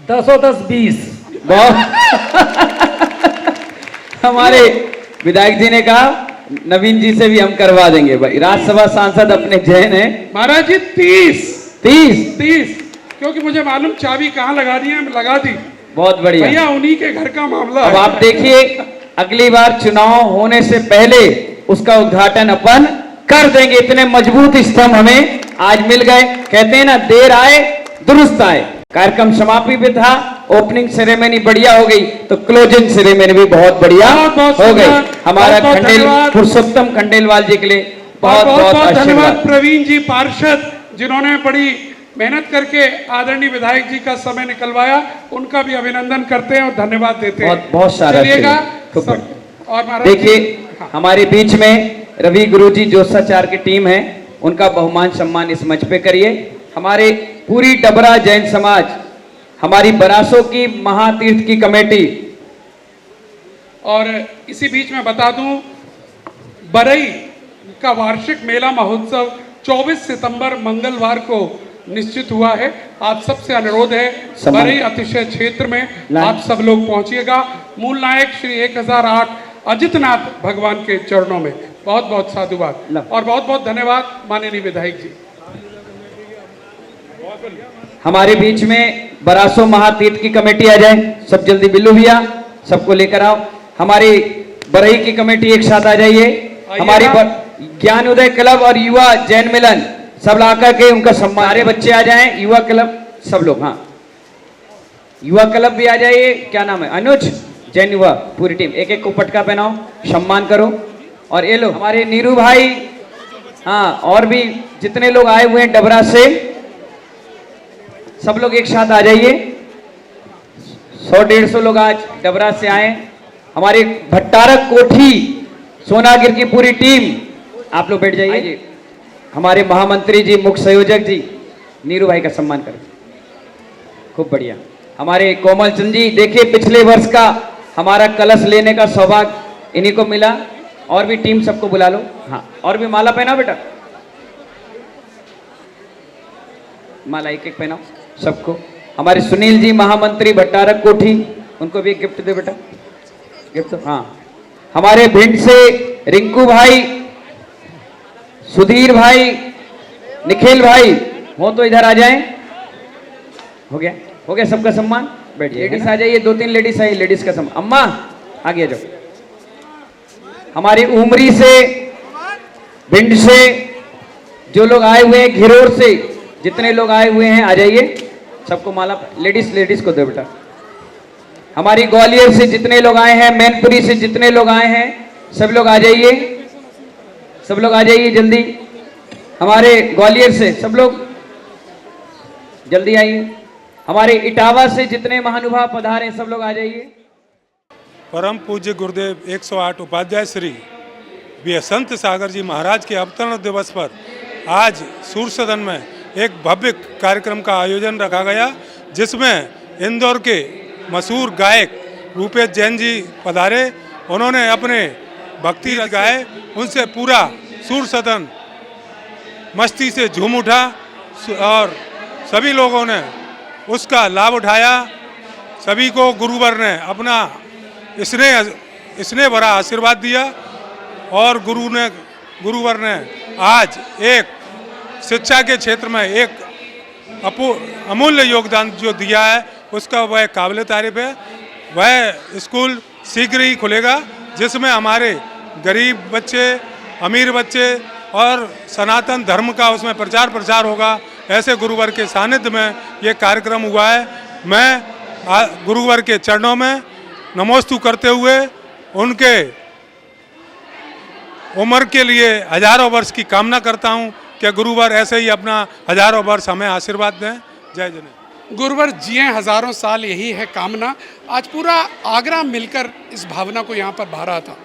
10-10-20 हमारे विधायक जी ने कहा नवीन जी से भी हम करवा देंगे भाई। राज्यसभा सांसद अपने जैन हैं। महाराज जी 30 30 क्योंकि मुझे मालूम चाबी कहाँ लगा दी है, लगा दी। बहुत बढ़िया भैया, उन्हीं के घर का मामला अब है। आप देखिए, अगली बार चुनाव होने से पहले उसका उद्घाटन अपन कर देंगे। इतने मजबूत स्तंभ हमें आज मिल गए। कहते हैं ना, देर आए दुरुस्त आए। कार्यक्रम समाप्ति भी था, ओपनिंग सेरेमनी बढ़िया हो गई, तो क्लोजिंग सेरेमनी भी बहुत बढ़िया हो गई। हमारा खंडेल पुरुषोत्तम खंडेलवाल जी के लिए बहुत बहुत धन्यवाद। आशीर्वाद। प्रवीण जी पार्षद, जिन्होंने बड़ी मेहनत करके आदरणीय विधायक जी का समय निकलवाया, उनका भी अभिनंदन करते हैं और धन्यवाद देते हैं। बहुत सारा चलिएगा खूब सब। और महाराज देखिए, जी, हमारे बीच में रवि गुरुजी जोशाचार की टीम है, उनका बहुमान सम्मान इस मंच पे करिए। हमारे पूरी डबरा जैन समाज, हमारी बरासों की महातीर्थ की कमेटी, और इसी बीच में बता दूं, बरई का वार्षिक मेला महोत्सव 24 सितंबर मंगलवार को निश्चित हुआ है। आप सबसे अनुरोध है, बरई अतिशय क्षेत्र में आप सब लोग पहुंचिएगा। मूल नायक श्री 1008 अजितनाथ भगवान के चरणों में बहुत बहुत साधुवाद और बहुत बहुत धन्यवाद माननीय विधायक जी। हमारे बीच में बरासो महातीर्थ की कमेटी आ जाए, सब जल्दी। बिल्लू भैया सबको लेकर आओ। हमारी बरही की कमेटी एक साथ आ जाइए। हमारी ज्ञान उदय क्लब और युवा जैन मिलन सब लाकर के उनका सम्मान। सारे बच्चे आ जाएं, युवा क्लब सब लोग। हाँ, युवा क्लब भी आ जाइए। क्या नाम है? अनुज, जैन युवा पूरी टीम। एक एक को पटका पहनाओ, सम्मान करो। और ये लो हमारे नीरू भाई। हाँ, और भी जितने लोग आए हुए हैं डबरा से, सब लोग एक साथ आ जाइए। 100-150 लोग आज डबरा से आए। हमारी भट्टारक कोठी सोनागिर की पूरी टीम, आप लोग बैठ जाइए। हमारे महामंत्री जी, मुख्य संयोजक जी, नीरू भाई का सम्मान करें। खूब बढ़िया। हमारे कोमल चंद जी, देखिए पिछले वर्ष का हमारा कलश लेने का सौभाग्य इन्हीं को मिला। और भी टीम सबको बुला लो। हाँ, और भी माला पहनाओ बेटा, माला एक एक पहनाओ सबको। हमारे सुनील जी महामंत्री भट्टारक कोठी, उनको भी एक गिफ्ट दे बेटा, गिफ्ट। हाँ, हमारे भिंड से रिंकू भाई, सुधीर भाई, निखिल भाई हो तो इधर आ जाएं। हो गया, हो गया सबका सम्मान। बैठिए। लेडीज आ जाइए, 2-3 लेडीज आई, लेडीज का सम्मान। अम्मा आगे जाओ। हमारी उमरी से, भिंड से जो लोग आए हुए हैं, घिरोर से जितने लोग आए हुए हैं आ जाइए, सबको माला। लेडीज को दो बेटा। हमारी ग्वालियर से जितने लोग आए हैं, मैनपुरी से जितने लोग आए हैं, सब लोग आ जाइए, सब लोग आ जाइए जल्दी। हमारे ग्वालियर से सब लोग जल्दी आइए। हमारे इटावा से जितने महानुभाव पधारे, सब लोग आ जाइए। परम पूज्य गुरुदेव 108 उपाध्याय श्री संत सागर जी महाराज के अवतरण दिवस पर आज सूर्य सदन में एक भव्य कार्यक्रम का आयोजन रखा गया, जिसमें इंदौर के मशहूर गायक रूपेश जैन जी पधारे। उन्होंने अपने भक्ति रस गाए, उनसे पूरा सूर्य सदन मस्ती से झूम उठा और सभी लोगों ने उसका लाभ उठाया। सभी को गुरुवर ने अपना स्नेह भरा आशीर्वाद दिया और गुरुवर ने आज एक शिक्षा के क्षेत्र में एक अमूल्य योगदान जो दिया है, उसका वह काबिल तारीफ है। वह स्कूल शीघ्र ही खुलेगा, जिसमें हमारे गरीब बच्चे, अमीर बच्चे और सनातन धर्म का उसमें प्रचार प्रसार होगा। ऐसे गुरुवर के सानिध्य में ये कार्यक्रम हुआ है। मैं गुरुवर के चरणों में नमोस्तु करते हुए उनके उम्र के लिए हजारों वर्ष की कामना करता हूं कि गुरुवर ऐसे ही अपना हजारों वर्ष हमें आशीर्वाद दें। जय जय। गुरुवर जिए हजारों साल, यही है कामना। आज पूरा आगरा मिलकर इस भावना को यहाँ पर भा रहा था।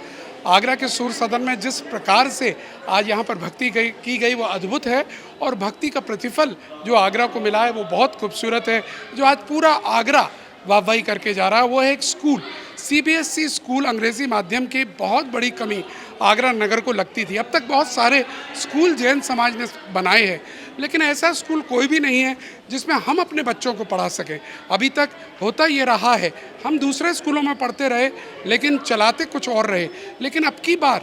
आगरा के सूर्य सदन में जिस प्रकार से आज यहाँ पर भक्ति की गई वो अद्भुत है, और भक्ति का प्रतिफल जो आगरा को मिला है वो बहुत खूबसूरत है। जो आज पूरा आगरा वाहवाही करके जा रहा है वो है एक स्कूल, CBSE स्कूल, अंग्रेज़ी माध्यम की बहुत बड़ी कमी आगरा नगर को लगती थी। अब तक बहुत सारे स्कूल जैन समाज ने बनाए हैं, लेकिन ऐसा स्कूल कोई भी नहीं है जिसमें हम अपने बच्चों को पढ़ा सकें। अभी तक होता ये रहा है, हम दूसरे स्कूलों में पढ़ते रहे लेकिन चलाते कुछ और रहे। लेकिन अब की बार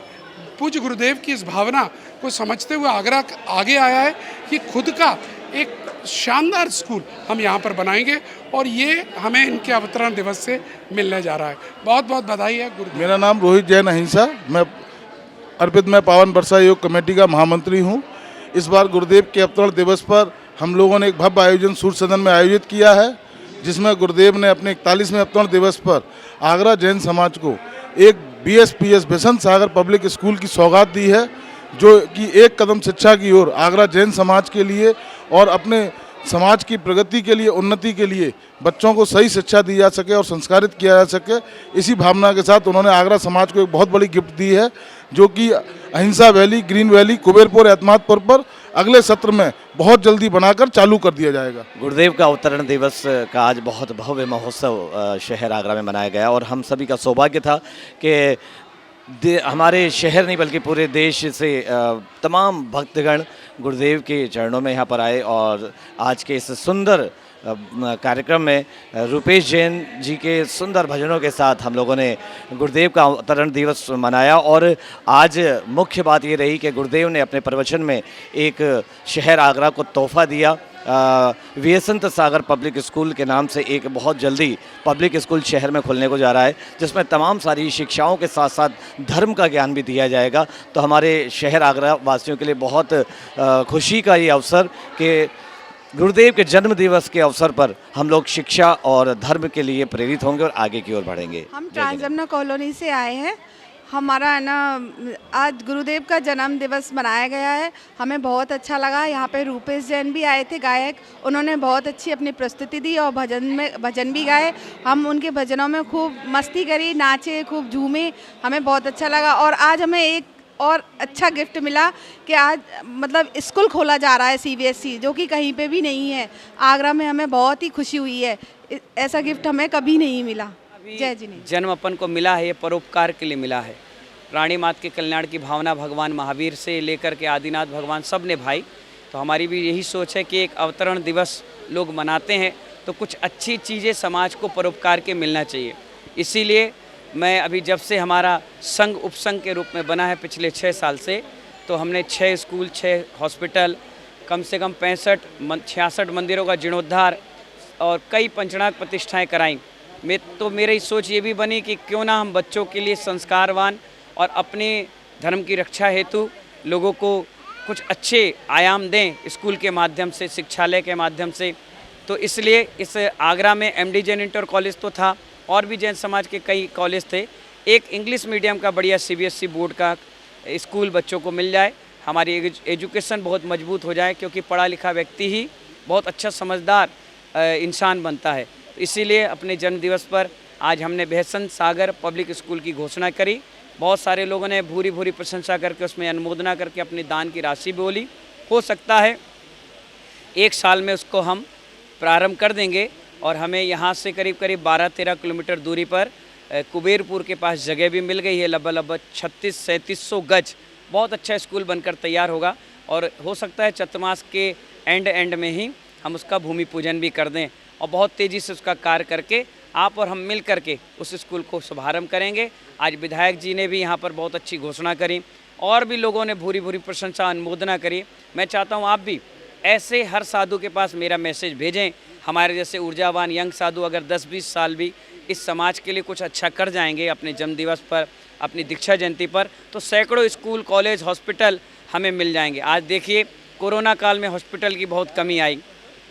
पूज्य गुरुदेव की इस भावना को समझते हुए आगरा आगे आया है कि खुद का एक शानदार स्कूल हम यहाँ पर बनाएंगे, और ये हमें इनके अवतरण दिवस से मिलने जा रहा है। बहुत बहुत बधाई है गुरुदेव। मेरा नाम रोहित जैन अहिंसा, मैं अर्पित में पावन वर्षा योग कमेटी का महामंत्री हूँ। इस बार गुरुदेव के अवतरण दिवस पर हम लोगों ने एक भव्य आयोजन सूर्य सदन में आयोजित किया है, जिसमें गुरुदेव ने अपने 41वें अवतरण दिवस पर आगरा जैन समाज को एक BSPS बेसंत सागर पब्लिक स्कूल की सौगात दी है, जो कि एक कदम शिक्षा की ओर आगरा जैन समाज के लिए और अपने समाज की प्रगति के लिए, उन्नति के लिए बच्चों को सही शिक्षा दी जा सके और संस्कारित किया जा सके, इसी भावना के साथ उन्होंने आगरा समाज को एक बहुत बड़ी गिफ्ट दी है, जो कि अहिंसा valley, green valley, Kuberpur, Etmadpur पर अगले सत्र में बहुत जल्दी बनाकर चालू कर दिया जाएगा। गुरुदेव का अवतरण दिवस का आज बहुत भव्य महोत्सव शहर आगरा में मनाया गया, और हम सभी का सौभाग्य था कि हमारे शहर नहीं बल्कि पूरे देश से तमाम भक्तगण गुरुदेव के चरणों में यहाँ पर आए, और आज के इस सुंदर कार्यक्रम में रूपेश जैन जी के सुंदर भजनों के साथ हम लोगों ने गुरुदेव का अवतरण दिवस मनाया। और आज मुख्य बात ये रही कि गुरुदेव ने अपने प्रवचन में एक शहर आगरा को तोहफा दिया, वियसंत सागर पब्लिक स्कूल के नाम से एक बहुत जल्दी पब्लिक स्कूल शहर में खुलने को जा रहा है, जिसमें तमाम सारी शिक्षाओं के साथ साथ धर्म का ज्ञान भी दिया जाएगा। तो हमारे शहर आगरा वासियों के लिए बहुत खुशी का ये अवसर कि गुरुदेव के जन्म दिवस के अवसर पर हम लोग शिक्षा और धर्म के लिए प्रेरित होंगे और आगे की ओर बढ़ेंगे। हम ट्रांसजमना कॉलोनी से आए हैं। हमारा है ना आज गुरुदेव का जन्म दिवस मनाया गया है, हमें बहुत अच्छा लगा। यहाँ पे रूपेश जैन भी आए थे गायक, उन्होंने बहुत अच्छी अपनी प्रस्तुति दी और भजन भी गाए। हम उनके भजनों में खूब मस्ती करी, नाचे, खूब झूमे, हमें बहुत अच्छा लगा। और आज हमें एक और अच्छा गिफ्ट मिला कि आज मतलब स्कूल खोला जा रहा है CBSE, जो कि कहीं पे भी नहीं है। आगरा में हमें बहुत ही खुशी हुई है, ऐसा गिफ्ट हमें कभी नहीं मिला। जय जी। जन्म अपन को मिला है, ये परोपकार के लिए मिला है। रानी मात के कल्याण की भावना भगवान महावीर से लेकर के आदिनाथ भगवान सब ने भाई। तो हमारी भी यही सोच है कि एक अवतरण दिवस लोग मनाते हैं तो कुछ अच्छी चीज़ें समाज को परोपकार के मिलना चाहिए। इसीलिए मैं अभी जब से हमारा संघ उपसंघ के रूप में बना है पिछले 6 साल से, तो हमने 6 स्कूल, 6 हॉस्पिटल, कम से कम 66 मंदिरों का जीर्णोद्धार और कई पंचनाद प्रतिष्ठाएं कराई। मेरी सोच ये भी बनी कि क्यों ना हम बच्चों के लिए संस्कारवान और अपने धर्म की रक्षा हेतु लोगों को कुछ अच्छे आयाम दें स्कूल के माध्यम से, शिक्षालय के माध्यम से। तो इसलिए इस आगरा में MD जैन इंटर कॉलेज तो था और भी जैन समाज के कई कॉलेज थे। एक इंग्लिश मीडियम का बढ़िया CBSE बोर्ड का स्कूल बच्चों को मिल जाए, हमारी एजुकेशन बहुत मजबूत हो जाए, क्योंकि पढ़ा लिखा व्यक्ति ही बहुत अच्छा समझदार इंसान बनता है। तो इसीलिए अपने जन्म दिवस पर आज हमने वियसंत सागर पब्लिक स्कूल की घोषणा करी। बहुत सारे लोगों ने भूरी भूरी प्रशंसा करके उसमें अनुमोदना करके अपनी दान की राशि बोली। हो सकता है 1 साल में उसको हम प्रारंभ कर देंगे और हमें यहाँ से करीब 12-13 किलोमीटर दूरी पर कुबेरपुर के पास जगह भी मिल गई है। लगभग 3600-3700 गज बहुत अच्छा स्कूल बनकर तैयार होगा और हो सकता है चतुर्मास के एंड में ही हम उसका भूमि पूजन भी कर दें और बहुत तेज़ी से उसका कार्य करके आप और हम मिल करके उस स्कूल को शुभारंभ करेंगे। आज विधायक जी ने भी यहाँ पर बहुत अच्छी घोषणा करी और भी लोगों ने भूरी भूरी प्रशंसा अनुमोदना करी। मैं चाहता हूँ आप भी ऐसे हर साधु के पास मेरा मैसेज भेजें। हमारे जैसे ऊर्जावान यंग साधु अगर 10-20 साल भी इस समाज के लिए कुछ अच्छा कर जाएंगे अपने जन्म दिवस पर, अपनी दीक्षा जयंती पर, तो सैकड़ों स्कूल, कॉलेज, हॉस्पिटल हमें मिल जाएंगे। आज देखिए कोरोना काल में हॉस्पिटल की बहुत कमी आई,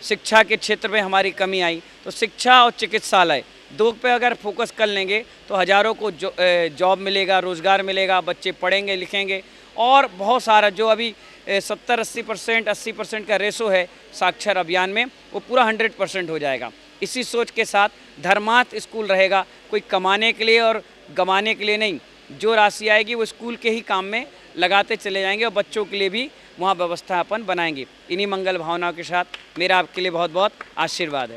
शिक्षा के क्षेत्र में हमारी कमी आई, तो शिक्षा और चिकित्सालय 2 पे अगर फोकस कर लेंगे तो हज़ारों को जॉब मिलेगा, रोज़गार मिलेगा, बच्चे पढ़ेंगे लिखेंगे और बहुत सारा जो अभी 70-80%, 80% का रेशो है साक्षर अभियान में, वो पूरा 100% हो जाएगा। इसी सोच के साथ धर्मार्थ स्कूल रहेगा, कोई कमाने के लिए और गंवाने के लिए नहीं। जो राशि आएगी वो स्कूल के ही काम में लगाते चले जाएंगे और बच्चों के लिए भी वहाँ व्यवस्था अपन बनाएंगे। इन्हीं मंगल भावनाओं के साथ मेरा आपके लिए बहुत बहुत आशीर्वाद है।